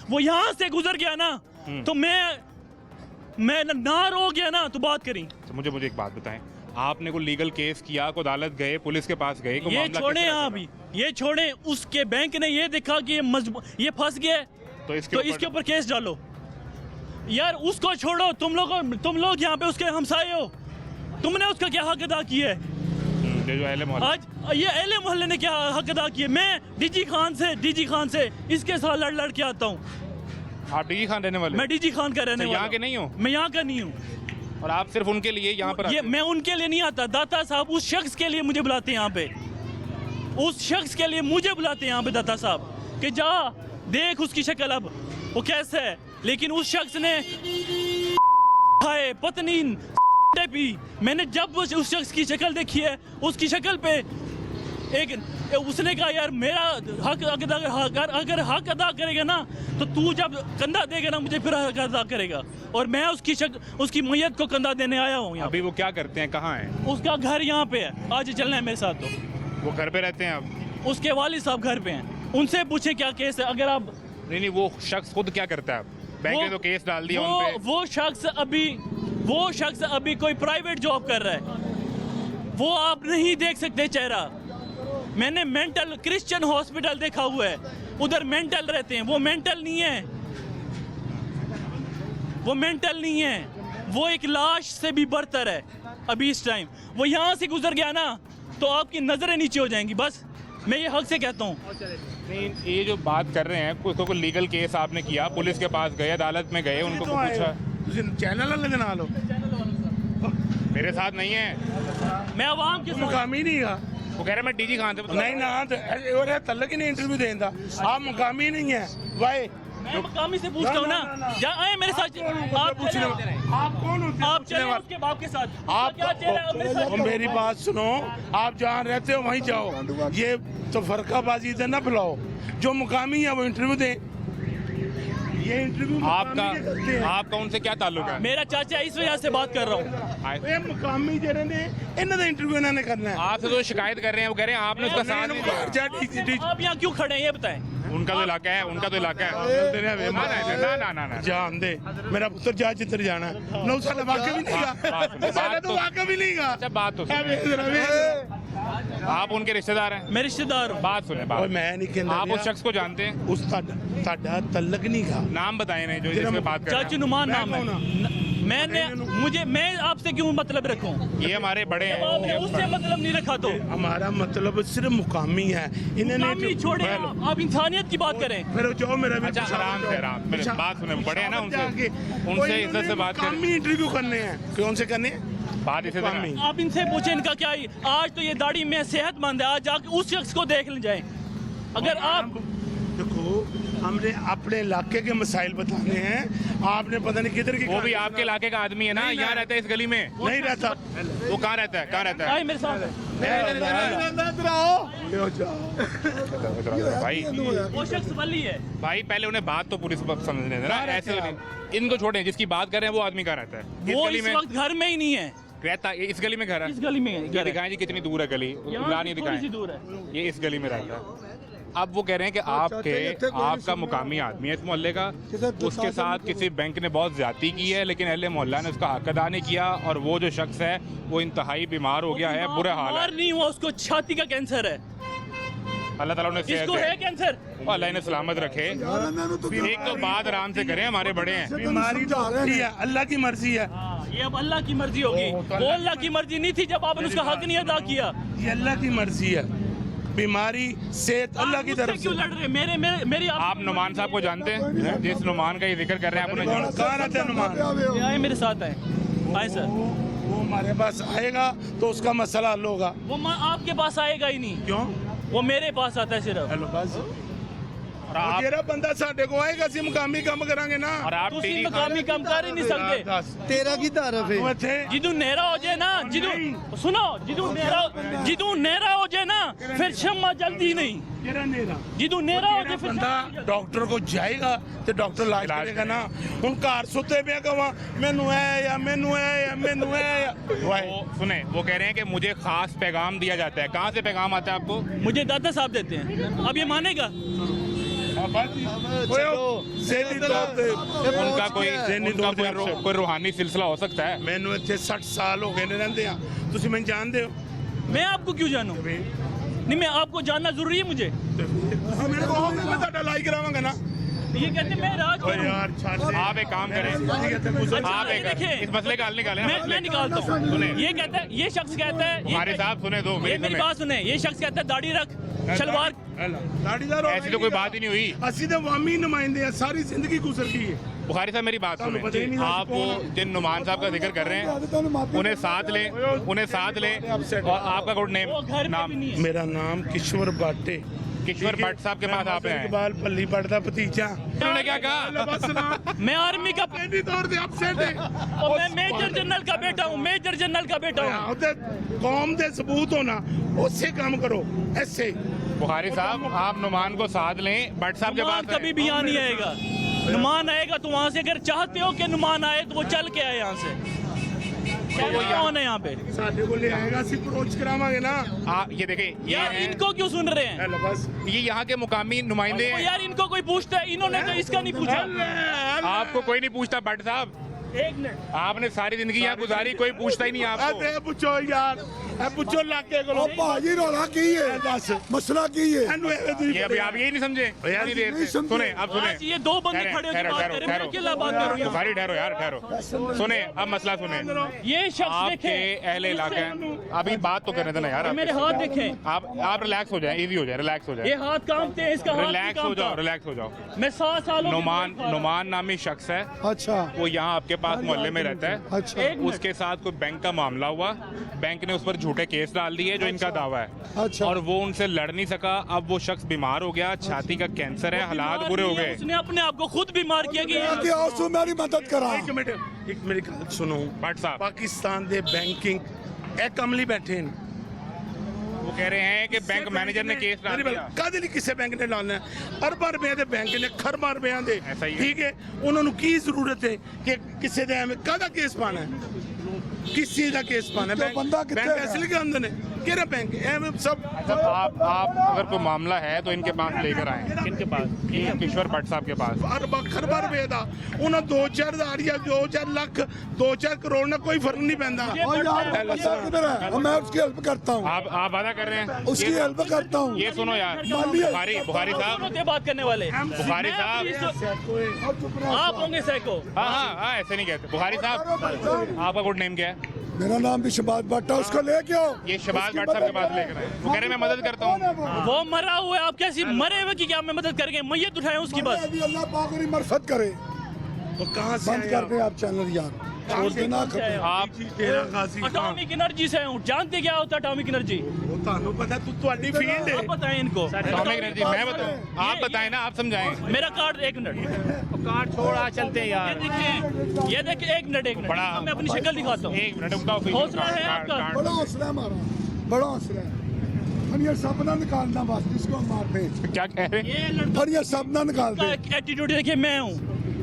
वो यहाँ से गुजर गया ना तो मैं नार हो गया ना तो बात करी। तो मुझे एक बात बताएं, आपने को लीगल केस किया, को अदालत गए, पुलिस के पास गए, को ये मामला छोड़े किस तरह यहाँ चला? अभी, ये छोड़े। उसके बैंक ने ये देखा कि ये फंस गया है, तो इसके ऊपर केस डालो। यार उसको छोड़ो, तुम लोग यहाँ पे उसके हमसाए हो, तुमने उसका क्या हक अदा किया है? जो अहले मोहल्ला। आज ये अहले मोहल्ले ने क्या हक अदा किया? मैं डीजी खान से इसके साथ लड़ के आता हूँ। आप डीजी खान रहने वाले मैं डीजी खान का रहने अच्छा, वाला यहाँ के नहीं हो? मैं यहाँ का नहीं हूँ। और आप सिर्फ उनके लिए यहाँ पर ये आते हो? मैं उनके लिए नहीं आता, दाता साहब उस शख्स के लिए मुझे बुलाते हैं यहाँ पे, उस शख्स के लिए मुझे बुलाते हैं यहाँ पे दाता साहब कि जा देख उसकी शक्ल अब वो कैसे है। लेकिन उस शख्स ने खाए पत्नी पी। मैंने जब उस शख्स की शक्ल देखी है, उसकी शक्ल पे एक उसने कहा यार मेरा हक अगर हक अदा करेगा ना तो तू जब कंधा देगा ना मुझे फिर हक अदा करेगा। और मैं उसकी मैयत को कंधा देने आया हूँ यहाँ। अभी वो क्या करते हैं, कहाँ हैं? उसका घर यहाँ पे है, आज चलना है मेरे साथ। तो वो घर पे रहते हैं अब? उसके वालिद साहब घर पे हैं, उनसे पूछे क्या केस है। अगर आप नहीं, वो शख्स खुद क्या करता है? बैंक ने तो केस डाल दिया उन पे। वो शख्स अभी कोई प्राइवेट जॉब कर रहा है, वो आप नहीं देख सकते चेहरा। मैंने मेंटल क्रिश्चियन हॉस्पिटल देखा हुआ है, उधर मेंटल रहते हैं, वो मेंटल नहीं है, वो मेंटल नहीं है, वो एक लाश से भी बदतर है। अभी इस टाइम वो यहाँ से गुजर गया ना तो आपकी नजरें नीचे हो जाएंगी। बस मैं ये हक से कहता हूँ। नहीं, ये जो बात कर रहे हैं कोई लीगल केस आपने किया, पुलिस के पास गए, अदालत में गए, उनको पूछा? चैनल वाले के नाल हो मेरे साथ नहीं है, मैं आवाम के साथ मुकामी नहीं है वो कह रहे मैं डीजी खान से नहीं ना और तलक ही नहीं इंटरव्यू देता आप मुकामी नहीं है भाई मैं मकामी से पूछता हूँ ना, जा आए मेरे साथ। आप पूछने आप कौन होते आप चले उसके बाप के साथ। आप क्या चेहरा है मेरे साथ? मेरी बात सुनो, आप जहाँ रहते हो वहीं जाओ, ये तो फर्काबाजी इधर ना बुलाओ। जो मुकामी है वो इंटरव्यू दे। ये इंटरव्यू आपका उनसे क्या ताल्लुक है? मेरा चाचा इस वजह से बात कर रहा हूँ। ये मुकामी जेरे ने इन्हों का इंटरव्यू इन्होंने करना है। आपसे तो शिकायत कर रहे हैं, वो कह रहे हैं आपने उसका साथ नहीं दिया। आप यहाँ क्यों खड़े हैं ये बताएं? उनका तो इलाका है, उनका तो इलाका है। ना जान दे मेरा पुत्र जा जिधर जाना है। 9 साल वाकई भी नहीं गा, तो वाकई भी नहीं गा। अच्छा बात तो आप उनके रिश्तेदार हैं? मैं रिश्तेदार हूँ। बात सुने, बात। मैं नहीं कहना आप उस शख्स को जानते हैं? उस ताड़ा तल्लक नहीं गा। नाम बताए नहीं जो जिसमें बात कर रहे हैं। चाची नुमान नाम है। मैं आपसे क्यों मतलब रखूं? ये हमारे बड़े हैं। आपने उससे मतलब नहीं रखा तो हमारा मतलब सिर्फ मुकामी है। मुकामी छोड़े, आप इंसानियत की बात करें। फिर जाओ मेरा भी अच्छा आराम से बात सुने, बड़े हैं ना, उनसे इज्जत से बात करें। इंटरव्यू करने हैं, कौन से करने हैं? बात इसे आप इनसे पूछे इनका क्या है। आज तो ये दाढ़ी में सेहतमंद है, आज जाके उस शख्स को देख ले जाए। अगर आप देखो हमने अपने इलाके के मसाइल बताने हैं, आपने पता नहीं किधर की। वो भी आपके इलाके का आदमी है ना, यहाँ रहता है इस गली में? नहीं रहता। वो कहाँ रहता है? कहाँ रहता है? मेरे साथ भाई वो शख्स वली है। भाई पहले उन्हें बात तो पूरी समझने देना, ऐसे इनको छोड़े। जिसकी बात कर रहे हैं वो आदमी कहाँ रहता है? वो इस वक्त घर में ही नहीं है, रहता है इस गली में घर है। इस गली में ये दिखाएं जी कितनी दूर है गली, इमरान ये दिखाएं। दूर है, ये इस गली में रहता है। अब वो कह रहे हैं कि आपका मुकामी आदमी है इस मोहल्ले का, उसके साथ किसी बैंक ने बहुत ज्यादती की है, लेकिन अहले मोहल्ला ने उसका हक अदा नहीं किया, और वो जो शख्स है वो इंतहाई बीमार हो गया है, बुरा हाल है। नहीं हुआ, उसको छाती का कैंसर है। अल्लाह ताला ने इसको है कैंसर, अल्लाह ने सलामत रखे। एक तो बात आराम से करें, हमारे बड़े हैं। बीमारी तो होती है, अल्लाह की मर्जी है। ये अब अल्लाह की मर्जी होगी। वो अल्लाह की मर्जी नहीं थी जब आपने उसका हक नहीं अदा किया। ये अल्लाह की मर्जी है। बीमारी सेहत अल्लाह की तरफ से। क्यों लड़ रहे? मेरी आप नुमान साहब को जानते हैं? जिस नुमान का ये जिक्र कर रहे हैं, आपने कहाँ रहते हैं नुमान? आए मेरे साथ आए सर। वो हमारे पास आएगा तो उसका मसला हल होगा। वो आपके पास आएगा ही नहीं। क्यों? वो मेरे पास आता है सिर्फ। हेलो बस तेरा बंदा साडे को आएगा, सी मुकामी काम करांगे ना। और आप तुसी मुकामी काम कर ही नहीं सकते। तेरा की तारीफ है। जिदू नेरा हो जाए ना, सुनो, जिदू नेरा हो जाए ना फिर शम्मा जल्दी नहीं। जिदू नेरा हो जाए फिर बंदा डॉक्टर को जाएगा तो डॉक्टर इलाज करेगा ना। हुन घर सुते पे कवा मैनू है या मैनू है या मैनू है या सुने, वो कह रहे हैं कि मुझे खास पैगाम दिया जाता है। कहाँ से पैगाम आता है आपको? मुझे दादा साहब देते हैं। अब ये मानेगा? उनका कोई रूहानी सिलसिला हो सकता है। मैनू इतने 60 साल हो गए रहते हैं, तुम मैं जानते हो? मैं आपको क्यों जानूं? नहीं, मैं आपको जानना जरूरी है मुझे। मेरे को मैं ताड़ा लाई करावांगा ना। ये कहते मैं राज करूं। आप एक काम करें, आप देखें इस मसले का हल निकालें। मैं निकालता हूँ। सुने, ये कहता है, ये शख्स कहता है, हमारे साहब सुने दो, मेरी बात सुने। ये शख्स कहता है दाढ़ी रख, शलवार दाढ़ीदार ऐसी तो कोई बात ही नहीं हुई। ਅਸੀਂ ਤਾਂ ਵਾਮੀ ਨੁਮਾਇੰਦੇ ਆ, सारी जिंदगी गुजर गई है। बुखारी साहब मेरी बात ਤੁਹਾਨੂੰ ਪਤਾ ਹੀ सुने, नहीं आप जिन नुमान साहब का जिक्र कर रहे हैं उन्हें साथ लें और आपका गुड नेम वो घर पे नाम भी नहीं है। मेरा नाम किशोर बाटे, किशोर भट्ट साहब के पास आप हैं। इकबाल पल्ली भट्ट का भतीजा। उन्होंने क्या कहा? बस ना मैं आर्मी का पेटी तौर पे अपसेट है और मैं मेजर जनरल का बेटा हूँ, मेजर जनरल का बेटा हूँ। ਉਹਦੇ ਕੌਮ ਦੇ ਸਬੂਤ होना, उससे काम करो ऐसे। बुखारी साहब आप नुमान को साथ लें, भट्ट साहब के नुमान पास कभी भी यहाँ नहीं आएगा। नुमान आएगा तो वहाँ से, अगर चाहते हो कि नुमान आए तो वो चल के आए यहाँ से। कौन है यहाँ पे? ਸਾਡੇ ਕੋਲ ਆਏਗਾ, ਅਸੀਂ ਅप्रोच करावांगे ना। ये देखें, ये यार हैं- इनको क्यों सुन रहे हैं? हेलो बस ये यहाँ के मुकामी नुमाइंदे तो हैं। यार इनको कोई पूछता है, इन्होंने तो इसका नहीं पूछा। आपको कोई नहीं पूछता भट्ट साहब, एक मिनट, आपने सारी जिंदगी यहाँ गुजारी, कोई पूछता ही नहीं आपको। ਇਹ ਪੁੱਛੋ ਯਾਰ, ਇਹ ਪੁੱਛੋ ਇਲਾਕੇ ਕੋਲੋਂ। ਭਾਜੀ ਰੌਲਾ ਕੀ ਹੈ? ਦੱਸ ਮਸਲਾ ਕੀ ਹੈ? ਇਹਨੂੰ ਐਵੇਂ ਤੁਸੀਂ ये अभी आप यही नहीं समझे यार, इतनी देर नहीं से। समझे। सुने अब सुने, आज ये दो बंदे खड़े होकर बात कर रहे हैं, मैं अकेला बात कर रही हूँ। बुखारी ठहरो यार, ठहरो, सुने अब मसला सुने। ये शख्स आपके देखे, अहले इलाके हैं, अभी बात तो करने देना यार। मेरे हाथ देखें, आप रिलैक्स हो जाए, इजी हो जाए, रिलैक्स हो ये जाए, हाथ कांपते हैं, इसका हाथ भी रिलैक्स हो जाओ, कांपता। रिलैक्स हो जाओ। मैं 7 सालों की नुमान खा रहा हूँ। नुमान नामी शख्स है, अच्छा वो यहाँ आपके पास मोहल्ले में रहता है। अच्छा एक मिनट। उसके साथ कोई बैंक का मामला हुआ, बैंक ने उस पर झूठे केस डाल दिए जो इनका दावा है, अच्छा और वो उनसे लड़ नहीं सका। अब वो शख्स बीमार हो गया, छाती का कैंसर है, हालात बुरे हो गए। उसने अपने आप को खुद बीमार किया कि कि आंसू मेरी मदद करा। ਇੱਕ ਮਿੰਟ, ਇੱਕ ਮੇਰੀ ਗੱਲ ਸੁਣੋ। भट्ट साहब ਪਾਕਿस्तान ਦੇ बैंकिंग ਇਹ ਕਮਲੀ ਬੈਠੇ ਨੇ। वो कह रहे हैं कि बैंक मैनेजर ने केस डाल मेरी दिया। बात, ਕਾਹਦੇ ਲਈ ਕਿਸੇ ਬੈਂਕ ਨੇ ਲਾਉਣਾ? ਅਰਬਾਂ ਰੁਪਏ ਦੇ ਬੈਂਕ ਨੇ, ਖਰਬਾਂ ਰੁਪਿਆਂ ਦੇ। ਐਸਾ ਹੀ ਹੈ। ਠੀਕ ਹੈ, ਉਹਨਾਂ ਨੂੰ ਕੀ ਜ਼ਰੂਰਤ ਹੈ ਕਿ ਕਿਸੇ ਦੇ ਐਵੇਂ ਕਾਹਦਾ ਕੇਸ ਪਾਣਾ ਹੈ? किस चीज का केस पाना है? तो बंदा कितने बैंक है? असली के अंदर है, केरा बैंक है सब। अच्छा, आप अगर कोई मामला है तो इनके पास लेकर आए, इनके पास किशोर भट्ट साहब के पास। खरबा रुपए का उन्हें 2-4 हज़ार या 2-4 लाख 2-4 करोड़ ना कोई फर्क नहीं पैंदा। और यार बंदा किधर है? और मैं उसकी हेल्प करता हूँ, आप वादा कर रहे हैं? उसकी हेल्प करता हूँ। ये सुनो यार, मालिए। बुखारी साहब, होते बात करने वाले। बुखारी मैं साहब, अपनी- और चुप रहो। आप होंगे सैको। हाँ, ऐसे नहीं कहते। बुखारी साहब, आपका गुड नेम क्या है? मेरा नाम भी शबाज भट्ट है, उसको ले क्यों? ये शबाज भट्ट साहब के पास लेकर आए, वो कह रहे हैं मैं मदद करता हूँ। वो मरा हुआ है, आप कैसी मरे हुए की क्या मैं मदद करेंगे? मैयत उठाए उसकी बस। अभी अल्लाह पाक और मरफत करे। तो कहाँ से बंद आए कर आप? दे आप चैनल यार, छोड़ देना। आप तेरा गाजी खान। अटॉमिक एनर्जी से हूँ, जानते क्या होता है अटॉमिक एनर्जी? वो तानू पता तू तुम्हारी फील्ड है। आप बताएं इनको। एटॉमिक एनर्जी मैं बताऊँ? आप बताएं ना, आप समझाएं। मेरा कार्ड, एक मिनट, कार छोड़ा चलते हैं ये यार। देखिए, ये देखिए, एक मिनट बड़ा- मैं अपनी शक्ल दिखाता हूँ। एक मिनट उनका हौसला है आपका। बड़ा हौसला है हमारा, बड़ा हौसला है। और ये सपना निकालना बस, जिसको हम मारते हैं। क्या कह रहे हैं? ये लड़का और ये सपना निकाल दे। एटीट्यूड देखिए, मैं हूँ,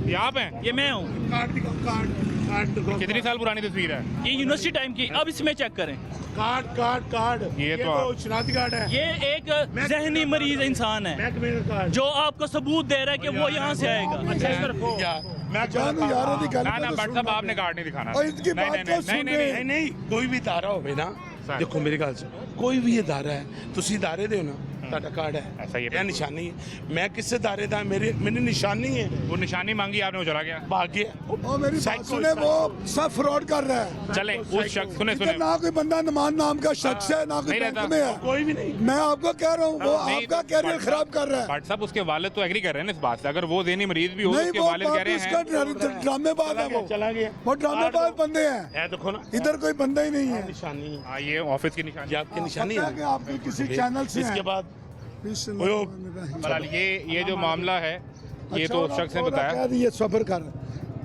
ये आप हैं? ये मैं हूँ। कार्ड दिखाओ, कार्ड दिखाओ। कितनी साल पुरानी तस्वीर है? ये यूनिवर्सिटी टाइम की, अब इसमें चेक करें। कार्ड ये तो आप- शनाख्ती कार्ड है। ये एक जहनी मरीज इंसान है बैंक में कार्ड जो आपको सबूत दे रहा है कि वो यहाँ से आएगा। मैं जानू यार ओदी गल ना ना तो भट्ट सुन साहब ले। आपने कार्ड नहीं दिखाना। और इनकी नहीं, बात नहीं, को नहीं, सुन नहीं, ले। नहीं, नहीं कोई भी धारा होवे ना, देखो मेरी गल से, कोई भी ये धारा है ਤੁਸੀਂ धारे दे ना, ਤੁਹਾਡਾ कार्ड है, ऐसा ही है। ਇਹ ਨਿਸ਼ਾਨੀ है। मैं किससे धारे दा, मेरी निशानी है। वो निशानी मांगी आपने, वो चला गया। भाग्य और मेरी बात सुने, वो सब फ्रॉड कर रहा है। चले उस शख्स, सुने इधर सुने, ना कोई बंदा नुमान नाम का शख्स है, ना कोई नहीं बैंक रहता। में है। कोई भी नहीं। मैं आपको कह रहा हूँ, वो नहीं, आपका कैरियर भट्ट खराब साहब- कर रहा है। भट्ट साहब उसके वालिद तो एग्री कर रहे हैं ना इस बात से। अगर वो ज़हनी मरीज भी हो, नहीं, उसके वो वालिद कह रहे उसका हैं। ड्रामेबाज है वो। चला गया। वो ड्रामेबाज बंदे हैं, ये देखो ना, इधर कोई बंदा ही नहीं है। निशानी है, हाँ, ये ऑफिस की निशानी ये आपकी निशानी पता है। है कि आपके किसी चैनल से इसके है। बाद बहरहाल ये जो मामला है, ये तो उस शख्स ने बताया। ये सब्र कर।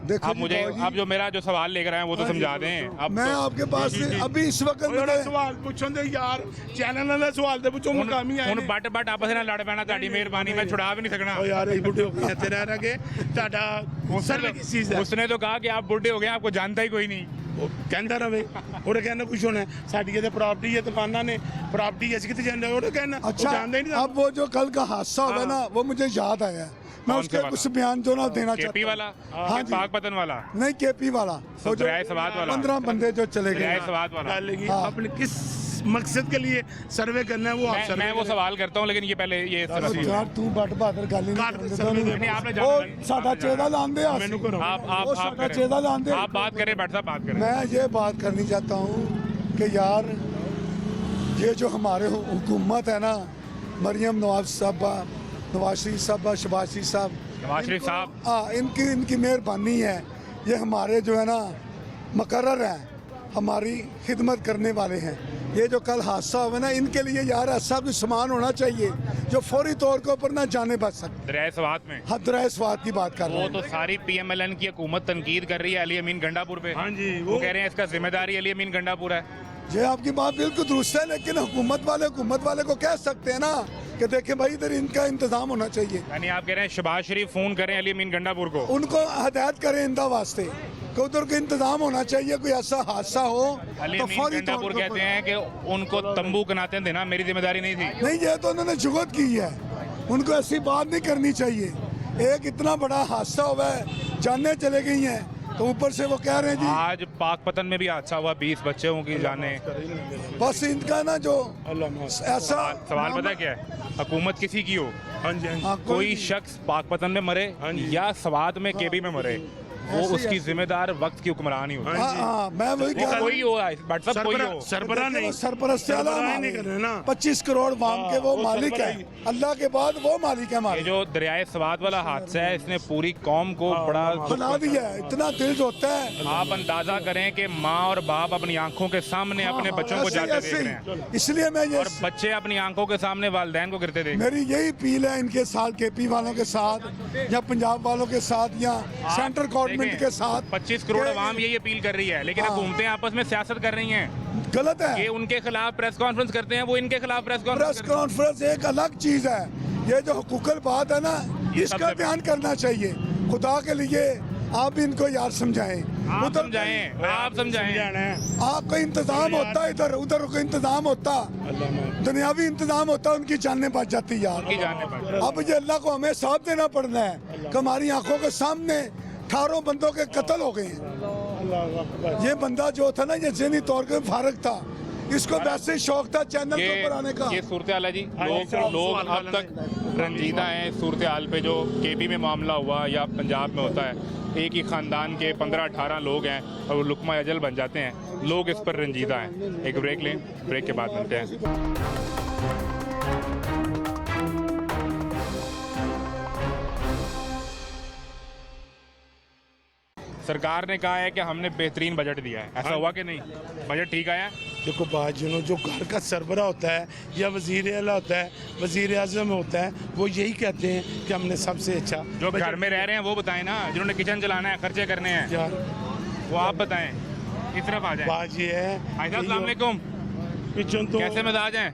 देखो आप जी मुझे बाबूजी, अब जो मेरा जो सवाल लेकर आए हैं वो तो समझा दें। अब मैं तो- आपके पास से अभी इस वक्त ਉਹਦਾ ਸਵਾਲ ਪੁੱਛਣ ਦੇ ਯਾਰ, ਚੈਨਲ ਦਾ ਸਵਾਲ ਤੇ ਪੁੱਛੋ, ਮੁਕਾਮੀ ਆਏ ਹੁਣ ਨੇ। ਬੱਟ ਆਪਸ ਨਾਲ ਲੜ ਪੈਣਾ, ਤੁਹਾਡੀ ਮਿਹਰਬਾਨੀ, ਮੈਂ ਛੁਡਾ भी नहीं सकना। ਓ ਯਾਰ ਇਹ ਬੁੱਢੇ ਹੋ ਗਏ ਇੱਥੇ ਰਹਿ ਰਹਿ ਕੇ, ਤੁਹਾਡਾ ਸਰ ਕਿਸ ਚੀਜ਼ ਦਾ? उसने तो कहा कि आप बुढ़े हो गए, आपको जानता ही कोई नहीं। ਉਹ ਕਹਿੰਦਾ ਰਵੇ, ਉਹਨੇ ਕਹਿੰਦਾ ਕੁਛ ਹੋਣਾ ਸਾਡੀ ਇਹਦੇ ਪ੍ਰਾਪਰਟੀ ਹੈ, ਦੁਕਾਨਾਂ ਨੇ ਪ੍ਰਾਪਰਟੀ, ਅਸੀਂ ਕਿੱਥੇ ਜਾਂਦੇ? ਉਹਨੇ ਕਹਿੰਦਾ ਉਹ अच्छा, ਜਾਣਦਾ ਹੀ नहीं। अब वो जो कल का हादसा हुआ ना, वो मुझे याद आया है। मैं कौन उसके से वाला? कुछ बयान जो ना देना चाहता केपी हूं। वाला, हाँ जी। पाकपतन वाला, नहीं, केपी वाला, वो जो दरियाए सवात वाला, 15 बंदे जो चले दरियाए गए। सवात वाला। ਗੱਲ की हाँ। अपने किस मकसद के लिए सर्वे करना है वो आप मैं वो सवाल करता हूँ, लेकिन ये पहले ये ਉਹ ਯਾਰ ਤੂੰ ਬੱਟ ਬਹਾਦਰ ਗੱਲ ਹੀ ਘੱਟ ਨਹੀਂ ਸਮੇਂ ਦੇ नहीं, आपने ਉਹ जाना ਸਾਡਾ ਚੇਦਾ ਲਾਉਂਦੇ ਆ ਮੈਨੂੰ ਕਰੋ। आप वो साडा चेहरा लांदे। आप बात करें, भट्ट साहब बात करें। मैं ये बात करनी चाहता हूँ कि यार ये जो हमारे हुकूमत है ना, मरियम नवाज साहबा, नवाज शरीफ साहबा, शहबाज शरीफ साहब, नवाज शरीफ साहब हाँ इनकी मेहरबानी है। ये हमारे जो है ना मुकर्रर हैं, हमारी खिदमत करने वाले हैं। ये जो कल हादसा हुआ ना, इनके लिए यार ऐसा कोई सामान होना चाहिए जो फौरी तौर के ऊपर ना जाने बच सकते। दरिया सवात में हदराए स्वाद की बात कर रहे वो हैं। तो सारी PMLN की हुकूमत तनकीद कर रही है अली अमीन गंडापुर पे। हाँ जी, वो कह रहे हैं इसका जिम्मेदारी अली अमीन गंडापुर है। ये आपकी बात बिल्कुल दुरुस्त है, लेकिन हुकूमत वाले को कह सकते हैं ना कि देखें भाई इधर इनका इंतजाम होना चाहिए। यानी आप कह रहे हैं शहबाज शरीफ फोन करें अली अमीन गंडापुर को, उनको हदायत करें इंदा वास्ते कि उधर का इंतजाम होना चाहिए। कोई ऐसा हादसा हो अली तो अमीन फौरी गंडापुर तौर कहते हैं कि उनको तंबू कनाते देना मेरी जिम्मेदारी नहीं थी। नहीं, ये तो उन्होंने जुगत की है, उनको ऐसी बात नहीं करनी चाहिए। एक इतना बड़ा हादसा हुआ है, जाने चले गई हैं, तो ऊपर से वो कह रहे हैं जी आज पाकपतन में भी हादसा हुआ, 20 बच्चों की जाने। बस इनका ना जो ऐसा सवाल पता है क्या है, हुकूमत किसी की हो, हाँ जी, हाँ जी। हाँ, कोई शख्स पाकपतन में मरे या सवात में केबी में मरे, वो उसकी जिम्मेदार वक्त की हुक्मरान ही होती है। हाँ, मैं वही कह वो रहा कोई हूँ। हो बट सब कोई हो, सरबरा नहीं, सरपरस्त सरबराही नहीं कर रहे ना। 25 करोड़ वाम के वो वो मालिक है, सरबराही। अल्लाह के बाद वो मालिक है ये हमारे। जो दरियाए सवात वाला हादसा है इसने पूरी कौम को बड़ा बना दिया है, इतना दिल होता है। आप अंदाजा करें कि माँ और बाप अपनी आंखों के सामने अपने बच्चों को ऐसे ही- जाते ऐसे देख ही। रहे हैं इसलिए मैं ये और बच्चे अपनी आंखों के सामने वालिदैन को गिरते देख रहे हैं। मेरी यही अपील है इनके साथ, KP वालों के साथ या पंजाब वालों के साथ या सेंट्रल गवर्नमेंट देखें, के साथ। 25 करोड़ कि अवाम यही अपील कर रही है, लेकिन हाँ। हुकूमतें आपस में सियासत कर रही हैं गलत कि है। उनके खिलाफ प्रेस कॉन्फ्रेंस करते हैं, वो इनके खिलाफ प्रेस प्रेस कॉन्फ्रेंस करते हैं। कॉन्फ्रेंस एक अलग चीज है, ये जो हुकूकल बात है ना, ये इसका सबसे ध्यान करना चाहिए। खुदा के लिए आप भी इनको याद समझाएं, आप उधर समझाएं, आप समझाएं। आपका इंतजाम होता है, इधर उधर का इंतजाम होता, दुनियावी इंतजाम होता, उनकी जानने बच जाती यार। उनकी जानने पर अब ये अल्लाह को हमें साथ देना पड़ना है कि हमारी आंखों के सामने 18 बंदों के कत्ल हो गए हैं। ये बंदा जो था ना, ये ज़हनी तौर पे फारग था, इसको वैसे ही शौक था चैनल के ऊपर आने का। ये सूरत हाल है जी। लोग अब तक रंजीदा हैं सूरत हाल पे, जो KP में मामला हुआ या पंजाब में होता है, एक ही ख़ानदान के 15-18 लोग हैं और वो लुकमा अजल बन जाते हैं। लोग इस पर रंजीदा हैं। एक ब्रेक लें, ब्रेक के बाद मिलते हैं। सरकार ने कहा है कि हमने बेहतरीन बजट दिया है, ऐसा हुआ कि नहीं? बजट ठीक आया? देखो बाजुनों, जो घर का सरबरा होता है या वजीर आला होता है, वजीर आजम होता है, वो यही कहते हैं कि हमने सबसे अच्छा जो घर में रह रहे हैं वो बताएं ना, जिन्होंने किचन चलाना है, खर्चे करने हैं, यार वो आप बताएं। इस तरफ आ जाएं। बात ये है भाई साहब, अस्सलाम वालेकुम। पिछन तो कैसे मिजाज हैं?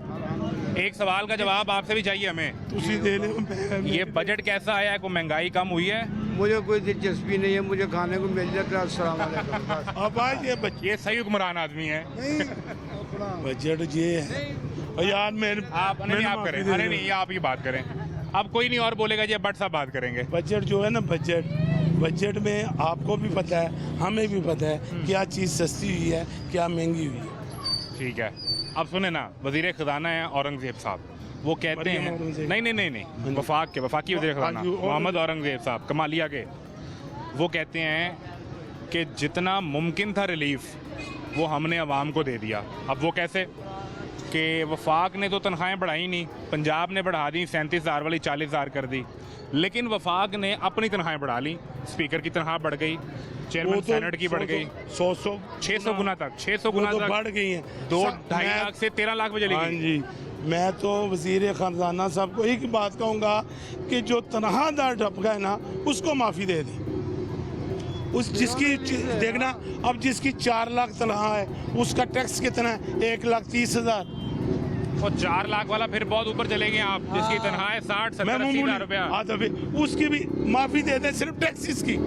एक सवाल का जवाब आपसे भी चाहिए हमें। तुसी दे रहे हो। ये बजट कैसा आया है? कोई महंगाई कम हुई है? मुझे कोई दिलचस्पी नहीं है, मुझे खाने को मिल जाता है। अस्सलाम वालेकुम। बस। अब आज ये सही हुक्मरान आदमी है। बजट ये है और यार मेरे आप नहीं, आप करें। अरे नहीं, आप ही बात करें। अब कोई नहीं और बोलेगा जी, बट साहब बात करेंगे। बजट जो है ना, बजट में आपको भी पता है, हमें भी पता है क्या चीज़ सस्ती हुई है, क्या महंगी हुई है। ठीक है, अब सुने ना, वजीर खजाना है औरंगजेब साहब, वो कहते हैं नहीं, वफाकी वजीर खजाना मोहम्मद औरंगजेब साहब कमालिया के, वो कहते हैं कि जितना मुमकिन था रिलीफ वो हमने अवाम को दे दिया। अब वो कैसे कि वफाक ने तो तनख्वाहें बढ़ाई नहीं, पंजाब ने बढ़ा दी, 37,000 वाली 40,000 कर दी, लेकिन वफाक ने अपनी तनख्वाहें बढ़ा ली। स्पीकर की तनख्वाह बढ़ गई, चेयरमैन सेनेट की बढ़ गई 600 गुना तक, 600 गुना तक बढ़ गई है। 2-2.5 लाख से 13 लाख में चली हाँ गई। जी, मैं तो वजीर खजाना साहब को एक बात कहूँगा कि जो तनख्वाहदार टपका है ना, उसको माफ़ी दे दी। उस जिसकी देखना, अब जिसकी 4 लाख तनख्वाह है, उसका टैक्स कितना है? 1,30,000। और 4 लाख वाला फिर बहुत ऊपर चले गए आप, जिसकी तनख्वाह है 60-70,000 रुपया। हाँ, तो फिर उसकी भी माफ़ी दे दें, सिर्फ टैक्स की।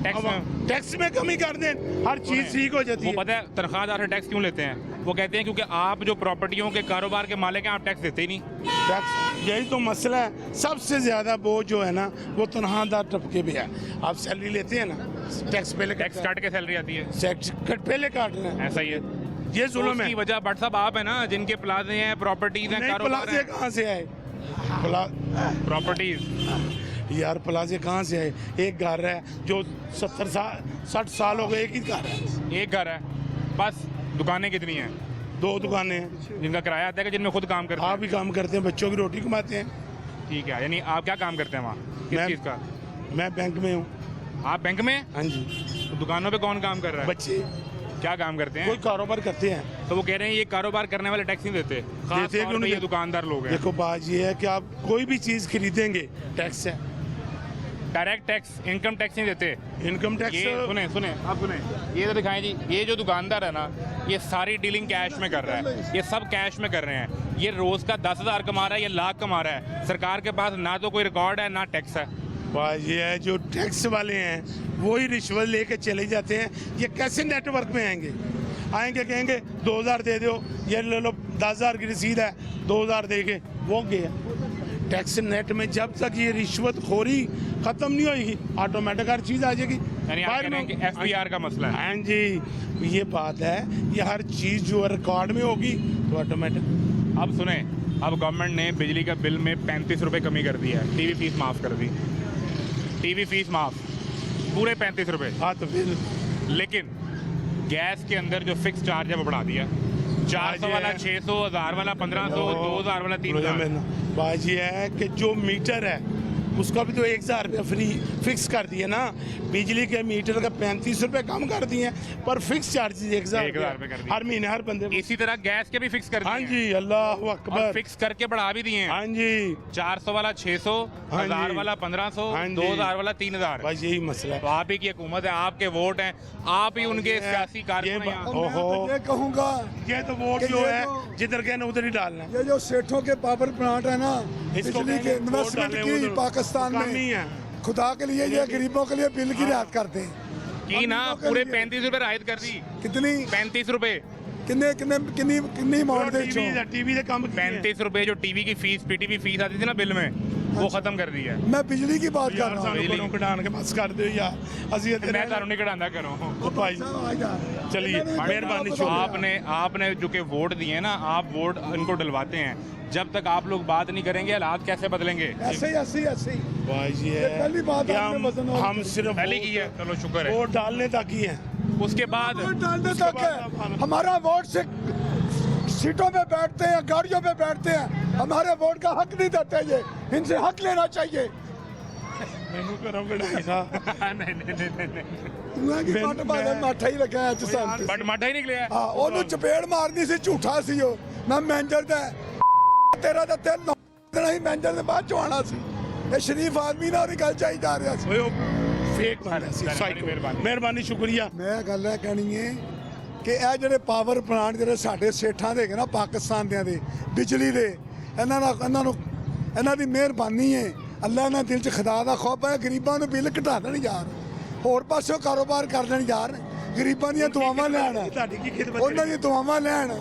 टैक्स में कमी कर दें, हर चीज़ ठीक हो जाती वो है। पता है तनख्वाहदार से टैक्स क्यों लेते हैं? वो कहते हैं क्योंकि आप जो प्रॉपर्टियों के कारोबार के मालिक हैं, आप टैक्स देते ही नहीं। टैक्स, यही तो मसला है। सबसे ज़्यादा बोझ जो है ना, वो तनख्वाहदार तबके पे है। आप सैलरी लेते हैं ना, टैक्स पहले टैक्स काट के सैलरी आती है, टैक्स पहले काट रहे हैं। ऐसा ही है। ये जुल्म है। की वजह बट साहब आप है ना, जिनके प्लाजे हैं, प्रॉपर्टीज हैं, नहीं, कारोबार प्लाजे हैं। कहाँ से आए? प्रॉपर्टीज यार प्लाजे कहाँ से आए? एक घर है जो 60 साल हो गए, एक ही घर है। एक घर है, बस दुकानें कितनी हैं? 2 दुकानें हैं। जिनका किराया आता है कि जिनमें खुद काम करते आप भी काम करते हैं, बच्चों की रोटी कमाते हैं। हैं? ठीक है, यानी आप क्या काम करते हैं वहाँ, किस मैं- चीज़ का? मैं बैंक में हूँ। आप बैंक में? हाँ जी। तो दुकानों पे कौन काम कर रहा है? बच्चे क्या काम करते हैं? कोई कारोबार करते हैं। तो वो कह रहे हैं ये कारोबार करने वाले टैक्स नहीं देते, खास देते हैं तौर कि पे उनके- ये दुकानदार लोग हैं। देखो बात ये है कि आप कोई भी चीज़ खरीदेंगे टैक्स है, डायरेक्ट टैक्स, इनकम टैक्स नहीं देते। Income tax. ये सुने सुने आप सुने, ये तो दिखाएं जी, ये जो दुकानदार है ना, ये सारी डीलिंग कैश में कर रहा है, ये सब कैश में कर रहे हैं। ये रोज का 10,000 कमा रहा है, ये लाख कमा रहा है। सरकार के पास ना तो कोई रिकॉर्ड है ना टैक्स है। बात ये है जो टैक्स वाले हैं वही रिश्वत लेके चले जाते हैं। ये कैसे नेटवर्क में आएंगे? आएंगे कहेंगे 2,000 दे दो, ये ले लो 10,000 की रसीद है, 2,000 दे के वो गया। टैक्स नेट में जब तक ये रिश्वतखोरी खत्म नहीं होगी, ऑटोमेटिक हर चीज़ आ जाएगी। यानी आप कह रहे हैं कि FBR का मसला है। हाँ जी, ये बात है, ये हर चीज़ जो रिकॉर्ड में होगी तो ऑटोमेटिक। अब सुने, अब गवर्नमेंट ने बिजली का बिल में 35 रुपये कमी कर दी है, टीवी फीस माफ़ कर दी, टीवी फीस माफ़, पूरे 35 रुपये। हाँ तो फिर लेकिन गैस के अंदर जो फिक्स चार्ज है वो बढ़ा दिया, 400 वाला 600, 1000 वाला 1500, 2000 वाला 3000। बात ये है कि जो मीटर है उसका भी तो 1,000 रुपया फ्री फिक्स कर दिए ना। बिजली के मीटर का 35 रुपये कम कर दिए हैं, पर फिक्स चार्जेस 1,000 रुपये कर दिए हर महीने हर बंदे को। इसी तरह गैस के भी फिक्स कर दिए हाँ हैं। जी, अल्लाह और अकबर। फिक्स करके बढ़ा भी दिए हैं। हाँ जी, 400 वाला 600, हाँ 1000 जी। वाला 1500, हाँ जी। 2000 वाला 3000। बस यही मसला तो है। आप ही की हुकूमत है, आपके वोट हैं, आप ही उनके सियासी कारकुन हैं। और मैं तो ये कहूँगा ये तो वोट कि जो ये है जो- जिधर कहना उधर ही डालना है। ये जो सेठों के पावर प्लांट है ना, इसको बिजली के कहेंगे वोट इन्वेस्टमेंट डालें की उधर। पाकिस्तान काम नहीं में, है। खुदा के लिए ये गरीबों के लिए बिल की रियायत करते हैं। की ना गरीबों के पूरे लिए। 35 रुपए रायत कर दी, कितनी 35 रुपए, किन्ने किन्ने किन्नी किन्नी अमाउंट दे टीवी से कम 35 रुपए जो टीवी की फीस, पीटीवी फीस आती थी ना बिल में, वो खत्म कर दी है। मैं बिजली की बात कर यार रहा हूँ। सानू घरों कढाण के बस कर दो यार, असि इत्थे मैं कानूनी कढ़ांदा करूँ। भाई चलिए, मेहरबानी शुक्रिया। आपने जो के वोट दिए हैं ना, आप वोट इनको डलवाते हैं, जब तक आप लोग बात नहीं करेंगे हालात कैसे बदलेंगे? ऐसे ही ऐसे ही ऐसे ही। भाई ये ये पहली बात कि आपने वजन और हम सिर्फ पहले की है, चलो शुक्र है। वोट डालने तक ही है। उसके बाद वोट डालने तक है। हमारा वोट से सीटों पे बैठते हैं, गाड़ियों पे बैठते हैं, हमारे वोट का हक नहीं देते। ये इनसे हक लेना चाहिए। मैनू घरों कढाई सा नहीं नहीं नहीं नहीं, ਮੈਂ ਕੀ ਪੱਟ ਪਾ ਕੇ ਮਾਠਾ ਹੀ ਲੱਗਿਆ ਅੱਜ ਸਾਨੂੰ बट माठा ही निकले ਹਾਂ ਉਹਨੂੰ ਚਪੇੜ ਮਾਰਨੀ ਸੀ, ਝੂਠਾ ਸੀ ਉਹ। ਮੈਂ ਮੈਨੇਜਰ ਦਾ ਤੇਰਾ ਤਾਂ 3 ਦਿਨਾਂ ਹੀ ਮੈਨੇਜਰ ਦੇ ਬਾਅਦ ਚੋਂ ਆਉਣਾ ਸੀ। ਇਹ ਸ਼ਰੀਫ ਆਦਮੀ ਨਾਲ ਉਹਦੀ ਗੱਲ ਚਾਹੀ ਜਾ ਰਿਹਾ ਸੀ। ਓਏ ਫੇਕ ਬੰਦਾ ਸੀ, ਸਾਈਕੋ। ਮਿਹਰਬਾਨੀ ਸ਼ੁਕਰੀਆ। ਮੈਂ ਗੱਲ ਇਹ ਕਹਿਣੀ ਹੈ ਕਿ ਇਹ ਜਿਹੜੇ ਪਾਵਰ ਪਲਾਂਟ ਜਿਹੜੇ ਸਾਡੇ ਸੇਠਾਂ ਦੇ ਹੈਗੇ ਨਾ ਪਾਕਿਸਤਾਨ ਦੇ ਬਿਜਲੀ ਦੇ, ਇਹਨਾਂ ਦੀ ਮਿਹਰਬਾਨੀ ਹੈ। ਅੱਲਾ ਨਾਲ ਦਿਲ 'ਚ ਖੁਦਾ ਦਾ ਖੌਫ ਹੈ। ਗਰੀਬਾਂ ਨੂੰ ਬਿੱਲ ਘਟਾ ਦੇਣ ਯਾਰ, ਹੋਰ ਪਾਸੇ ਕਾਰੋਬਾਰ ਕਰ ਲੈਣ ਯਾਰ, ਗਰੀਬਾਂ ਦੀਆਂ ਦੁਆਵਾਂ ਲੈਣ, ਤੁਹਾਡੀ ਕੀ ਖਿਦਮਤ ਉਹਨਾਂ ਦੀਆਂ ਦੁਆਵਾਂ ਲੈਣ।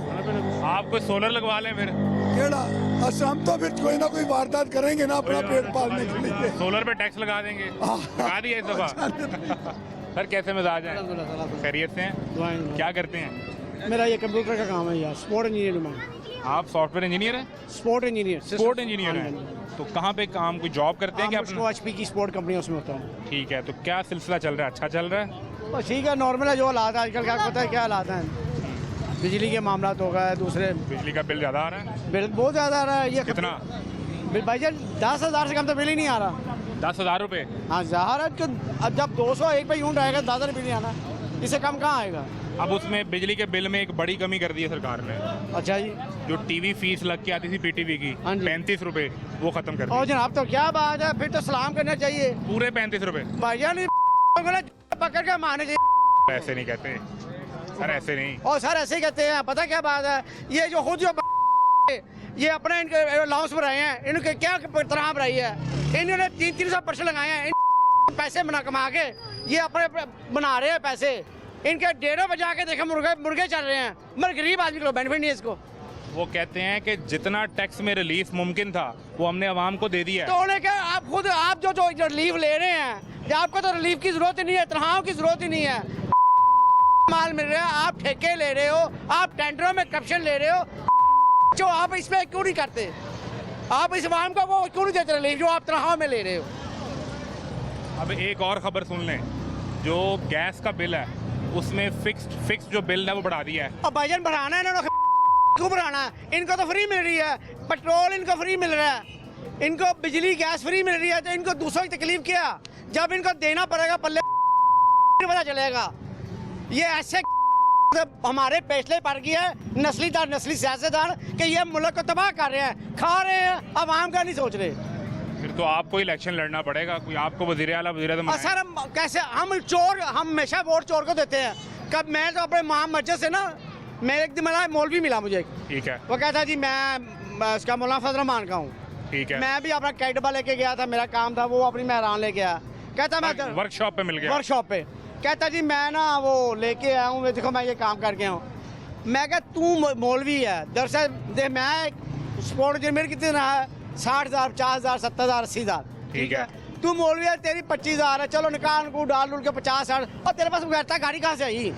आप कोई सोलर लगवा लें फिर, ਕਿਹੜਾ ਅਸਾਮ तो फिर कोई ना कोई वारदात करेंगे ना अपना पेट पालने के लिए। सोलर पे टैक्स लगा देंगे, लगा दिया इस दफा। सर कैसे मिजाज हैं? खैरियत से हैं? क्या करते हैं? मेरा ये कंप्यूटर का काम है यार, स्पोर्ट इंजीनियर मैं, आप सॉफ्टवेयर इंजीनियर हैं? Sport engineer. स्पोर्ट इंजीनियर हैं, तो कहाँ पे काम, कोई जॉब करते हैं क्या मुझको अपना? HP की स्पोर्ट कंपनी उसमें होता है। ठीक है, तो क्या सिलसिला चल रहा है? अच्छा चल रहा है? बस ठीक है, नॉर्मल है जो हालात है आजकल। क्या पता है क्या हालात हैं, बिजली के मामला हो गए, दूसरे बिजली का बिल ज़्यादा आ रहा है? बिल बहुत ज़्यादा आ रहा है। ये कितना? बिल भाईजान 10,000 से कम तो बिल ही नहीं आ रहा। 10,000 रुपये? हाँ ज़ाहिर है कि अब जब 201 पे यूनिट आएगा 10,000 बिल नहीं आना, इससे कम कहाँ आएगा। अब उसमें बिजली के बिल में एक बड़ी कमी कर दी है सरकार ने, अच्छा जी, जो टीवी फीस लग के आती थी पीटीवी की हाँ जी। 35 रुपए, वो खत्म कर और दी, जनाब तो क्या बात है, फिर तो सलाम करना चाहिए पूरे 35 रुपए। भाईजान। पकड़ के मारने चाहिए। ऐसे नहीं कहते सर, ऐसे नहीं। और सर ऐसे ही कहते हैं, पता क्या बात है, ये जो खुद जो ये अपने इनके अलाउंस बनाए हैं, इनके क्या तनख्वाह बनाई है, इन्होंने 300% लगाए हैं। इन पैसे बना कमा के ये अपने बना रहे हैं पैसे। इनके डेढ़ों बजा के देखे मुर्गे चल रहे हैं, मगर गरीब आदमी को बेनिफिट नहीं है इसको। वो कहते हैं कि जितना टैक्स में रिलीफ मुमकिन था वो हमने आवाम को दे दिया है। तो उन्हें क्या, आप खुद आप जो रिलीफ ले रहे हैं, आपको तो रिलीफ की जरूरत ही नहीं है, तनख्वाहों की जरूरत ही नहीं है। माल मिल रहा है, आप ठेके ले रहे हो, आप टेंडरों में करप्शन ले रहे हो, जो आप इसमें क्यों नहीं करते? आप इस आवाम को वो क्यों नहीं देते रिलीफ जो आप तनख्वाह में ले रहे हो? अब एक और खबर सुन लें, जो गैस का बिल है उसमें फिक्स जो बिल है वो बढ़ा दिया है। अब भाईजान बढ़ाना है इन्होंने, क्यों बढ़ाना है? इनको तो फ्री मिल रही है, पेट्रोल इनको फ्री मिल रहा है, इनको बिजली गैस फ्री मिल रही है, तो इनको दूसरों की तकलीफ क्या? जब इनको देना पड़ेगा पल्ले पता चलेगा। ये ऐसे हमारे पेशले पड़ गई है नस्ली सियासतदान कि ये मुल्क को तबाह कर रहे हैं, खा रहे हैं, आवाम का नहीं सोच रहे। फिर तो आपको इलेक्शन लड़ना पड़ेगा, कोई आपको वज़ीर आला वज़ीर सर हम कैसे हम हमेशा वोट चोर को देते हैं। कब मैं तो अपने माँ मस्जिद से ना, मैं एक दिन मिला मौलवी मिला मुझे, ठीक है, वो कहता जी मैं उसका मौलाना फजल रहमान का हूँ, ठीक है, मैं भी अपना कैडबा लेके गया था, मेरा काम था, वो अपनी मेहरान लेके आया, कहता मैं वर्कशॉप पे मिल गया, वर्कशॉप पे कहता जी मैं ना वो लेके आया हूँ, देखो मैं ये काम करके हूँ। मैं कहा तू मौलवी है, दरअसल देख मैं स्पोर्ट इंजीनियर कितने रहा है, 60,000 50,000 70,000 80,000, ठीक है, तू मौलवी है, तेरी 25,000 है, चलो निकाल को डाल के 50-60, और तेरे पास बैठता गाड़ी कहाँ से आई?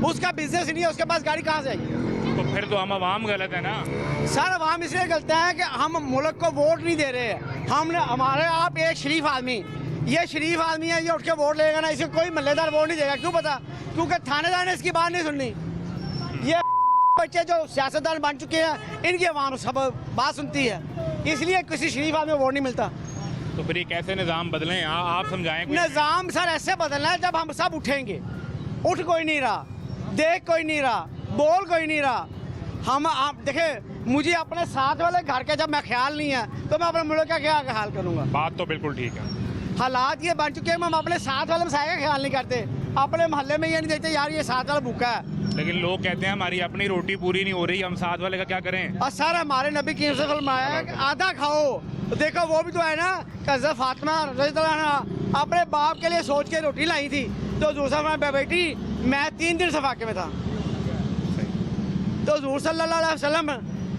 उसका बिजनेस नहीं है, उसके पास गाड़ी कहाँ से आई? तो फिर तो हम आवाम गलत है ना सर? आवाम इसलिए गलत है कि हम मुल्क को वोट नहीं दे रहे हैं। हमने हमारे आप एक शरीफ आदमी, ये शरीफ आदमी है, ये उठ के वोट लेगा ना, इसे कोई मल्लेदार वोट नहीं देगा। क्यों पता? क्योंकि थानेदार ने इसकी बात नहीं सुननी। ये बच्चे जो सियासतदान बन चुके हैं, इनकी आवाम सब बात सुनती है, इसलिए किसी शरीफ आदमी को वोट नहीं मिलता। तो फिर ये कैसे निज़ाम बदलें? आप समझाएं। निज़ाम सर ऐसे बदलना है जब हम सब उठेंगे। उठ कोई नहीं रहा, देख कोई नहीं रहा, बोल कोई नहीं रहा। हम आप देखे, मुझे अपने साथ वाले घर का जब मैं ख्याल नहीं है तो मैं अपने मुल्क का क्या ख्याल करूँगा? बात तो बिल्कुल ठीक है। हालात ये बन चुके हैं, हम अपने साथ वाले मसाए का ख्याल नहीं करते, अपने मोहल्ले में ये नहीं देखते यार ये साथ वाला भूखा है। लेकिन लोग कहते हैं हमारी अपनी रोटी पूरी नहीं हो रही, हम साथ वाले का क्या करें? और सर हमारे नबी की फरमाया है कि आधा खाओ, देखो वो भी तो है ना, हज़रत फातिमा रज़ियल्लाहु अन्हा अपने बाप के लिए सोच के रोटी लाई थी, तो दूसरा बेटी मैं 3 दिन सफाके में था, तो हज़ूर सल्लल्लाहु अलैहि वसल्लम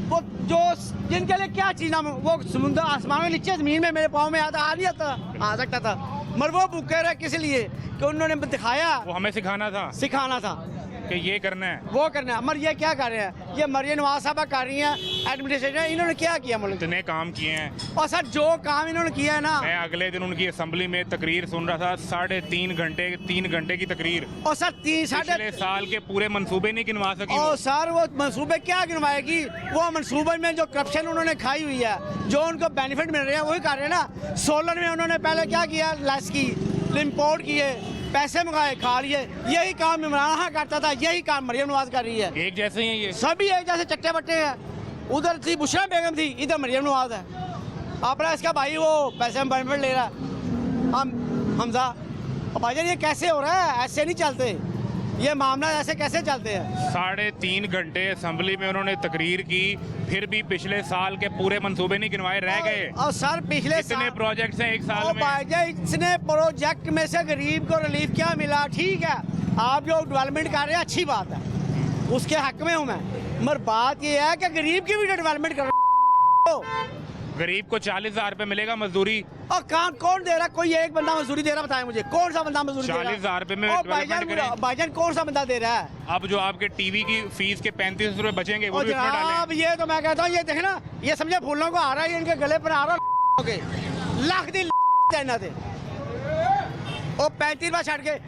वो जो जिनके लिए क्या चीज़ ना, वो समुद्र आसमान में नीचे ज़मीन में मेरे पाँव में आता आ नहीं आ सकता था, मगर वो भूखे रहे किस लिए कि उन्होंने दिखाया, वो हमें सिखाना था कि ये करना है, वो करना है। मगर ये क्या कर रहे हैं? ये मरियम नवाज साहबा कर रही हैं एडमिनिस्ट्रेशन, इन्होंने क्या किया मुल्क? इतने काम किए हैं। और सर जो काम इन्होंने किया है ना, मैं अगले दिन उनकी असेंबली में तकरीर सुन रहा था, 3.5 घंटे की तकरीर। और सर 3 पिछले साल के पूरे मंसूबे नहीं गिनवा सकी। और सर वो मंसूबे क्या गिनवाएगी? वो मंसूबे में जो करप्शन उन्होंने खाई हुई है, जो उनको बेनिफिट मिल रहे हैं वही कर रहे हैं ना। सोलर में उन्होंने पहले क्या किया, लेस की, इम्पोर्ट किए, पैसे मंगाए, खा लिए। यही काम इमरान खान करता था, यही काम मरियम नवाज कर रही है। एक जैसे ही हैं ये, सभी एक जैसे चट्टे बट्टे हैं। उधर थी बुशरा बेगम थी, इधर मरियम नवाज है। अपना इसका भाई वो पैसे में बेनिफिट ले रहा है, हमजा। भाईजान ये कैसे हो रहा है? ऐसे नहीं चलते ये मामला, ऐसे कैसे चलते हैं? 3.5 घंटे असेंबली में उन्होंने तकरीर की, फिर भी पिछले साल के पूरे मंसूबे नहीं गिनवाए, रह गए। और सर पिछले इतने प्रोजेक्ट्स हैं एक साल में। भाईजान इतने प्रोजेक्ट में से गरीब को रिलीफ क्या मिला? ठीक है, आप जो डेवलपमेंट कर रहे हैं अच्छी बात है, उसके हक में हूँ मैं, मगर बात ये है कि गरीब की भी डेवलपमेंट कर रहे हो। गरीब को 40,000 रुपए मिलेगा मजदूरी, और कौन दे रहा? कोई एक बंदा मजदूरी दे रहा? बताएं मुझे, कौन सा बंदा मजदूरी दे रहा? 40,000 रुपए में भाईजान कौन सा बंदा दे रहा है? अब जो आपके टीवी की फीस के 35 रुपए बचेंगे वो भी इसमें डालें। अब ये तो मैं कहता हूँ, ये देखना, ये समझे फूलों को आ रहा है, इनके गले पर आ रहा है, लाख दिन देना थे, और 35 रुपया छड़ के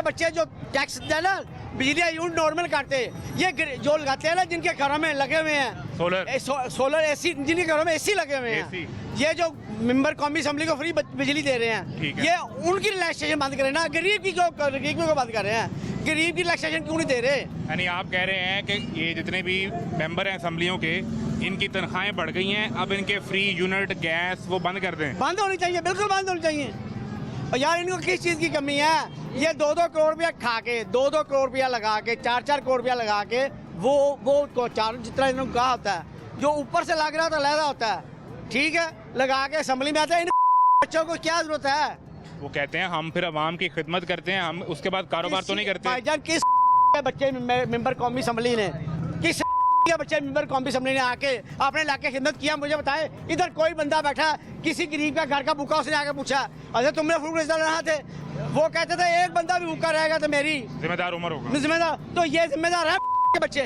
बच्चे जो टैक्स देना, बिजली यूनिट नॉर्मल करते, ये जो लगाते हैं ना, जिनके घरों में लगे हुए हैं सोलर एसी, जिनके घरों में एसी लगे हुए हैं, ये जो मेंबर कौमी असेंबली को फ्री बिजली दे रहे हैं, ये उनकी रिलैक्सेशन बंद करें ना, गरीब की को बंद कर रहे हैं। गरीब की रिलैक्सेशन क्यों नहीं दे रहे? यानी आप कह रहे हैं कि ये जितने भी मेंबर हैं असेंबलियों के, इनकी तनख्वाहें बढ़ गई हैं, अब इनके फ्री यूनिट गैस वो बंद कर दें? बंद होनी चाहिए, बिल्कुल बंद होनी चाहिए। और यार इनको किस चीज़ की कमी है? ये 2-2 करोड़ रुपया खा के, 2-2 करोड़ रुपया लगा के, 4-4 करोड़ रुपया लगा के, वो चार जितना इन्होंने कहा होता है, जो ऊपर से लग रहा होता है लहरा होता है, ठीक है, लगा के असेंबली में आता है। इन बच्चों को क्या जरूरत है? वो कहते हैं हम फिर अवाम की खिदमत करते हैं, हम उसके बाद कारोबार तो नहीं करते। भाईजान किस बच्चे मेंबर कौमी असेंबली ने, किस के बच्चे मेंबर कौमी असेंबली ने आके अपने इलाके की खिदमत किया? मुझे बताए, इधर कोई बंदा बैठा, किसी गरीब का घर का भूखा, उसने आके पूछा, अरे तुमने फ्रूट रिजल्ट रहा थे? वो कहते थे एक बंदा भी भूखा रहेगा तो मेरी जिम्मेदार उम्र होगा। जिम्मेदार तो ये जिम्मेदार है के बच्चे।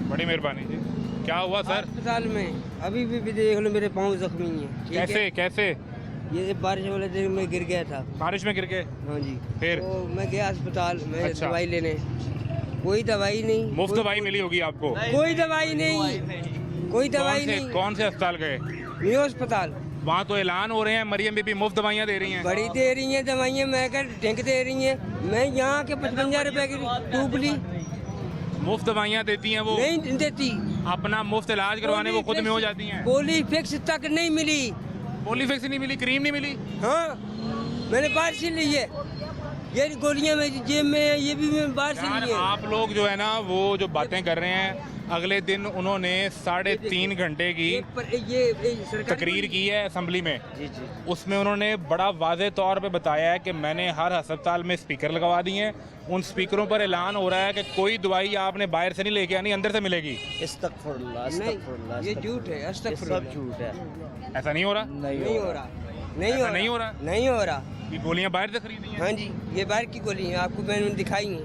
बड़ी मेहरबानी जी। क्या हुआ सर? अस्पताल में अभी भी देख लो, मेरे पाँव जख्मी है। कैसे? ये बारिश वाले दिन में गिर गया था। बारिश में गिर गए? हाँ जी। फिर तो मैं गया अस्पताल में दवाई लेने, कोई दवाई नहीं, मुफ्त दवाई मिली होगी आपको? कोई दवाई नहीं, कोई दवाई नहीं। कौन से अस्पताल गए? न्यू अस्पताल। वहाँ तो ऐलान हो रहे हैं मरियम बीबी मुफ्त दवाइयाँ दे रही हैं। बड़ी दे रही हैं दवाइयाँ, मैं क्या ढंग दे रही हैं। मैं यहाँ के 55 रुपए की ट्यूब ली। मुफ्त दवाइयाँ देती हैं वो? नहीं देती। अपना मुफ्त इलाज करवाने वो खुद में हो जाती हैं। गोली फिक्स तक नहीं मिली। गोली फिक्स नहीं मिली, क्रीम नहीं मिली? हाँ, मैंने बाहर से ली है। ये गोलियां मेरी जेब में है, ये भी मैं बाहर से ली है। आप लोग जो है ना वो जो बातें कर रहे हैं, अगले दिन उन्होंने 3.5 घंटे की तकरीर की है असेंबली में। उसमें उन्होंने बड़ा वाज़े तौर पे बताया है कि मैंने हर अस्पताल में स्पीकर लगवा दिए हैं। उन स्पीकरों पर ऐलान हो रहा है कि कोई दवाई आपने बाहर से नहीं लेके आनी, अंदर से मिलेगी। नहीं, ये झूठ है, अस्तगफुरुल्लाह। सब झूठ है। ऐसा नहीं हो रहा? नहीं हो रहा, नहीं हो रहा, नहीं हो रहा। ये गोलियां बाहर से खरीदी हैं? हाँ जी, ये बाहर की गोली है, आपको मैंने दिखाई है।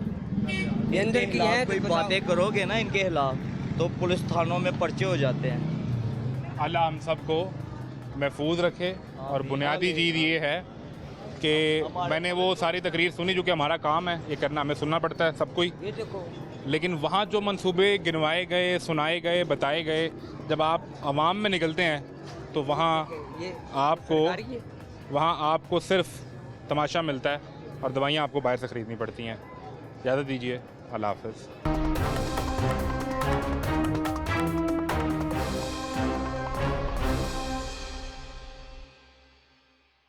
ये अंदर की है। कोई बातें करोगे ना इनके खिलाफ तो पुलिस थानों में पर्चे हो जाते हैं। अल्लाह हम सबको महफूज रखे। और बुनियादी चीज़ ये है कि मैंने वो सारी तकरीर सुनी, जो कि हमारा काम है ये करना, हमें सुनना पड़ता है सबको ही। ये देखो, लेकिन वहाँ जो मंसूबे गिनवाए गए, सुनाए गए, बताए गए, जब आप आवाम में निकलते हैं तो वहाँ आपको सिर्फ तमाशा मिलता है और दवाइयाँ आपको बाहर से ख़रीदनी पड़ती हैं। इजाज़त दीजिए, अल्लाह हाफ़िज़।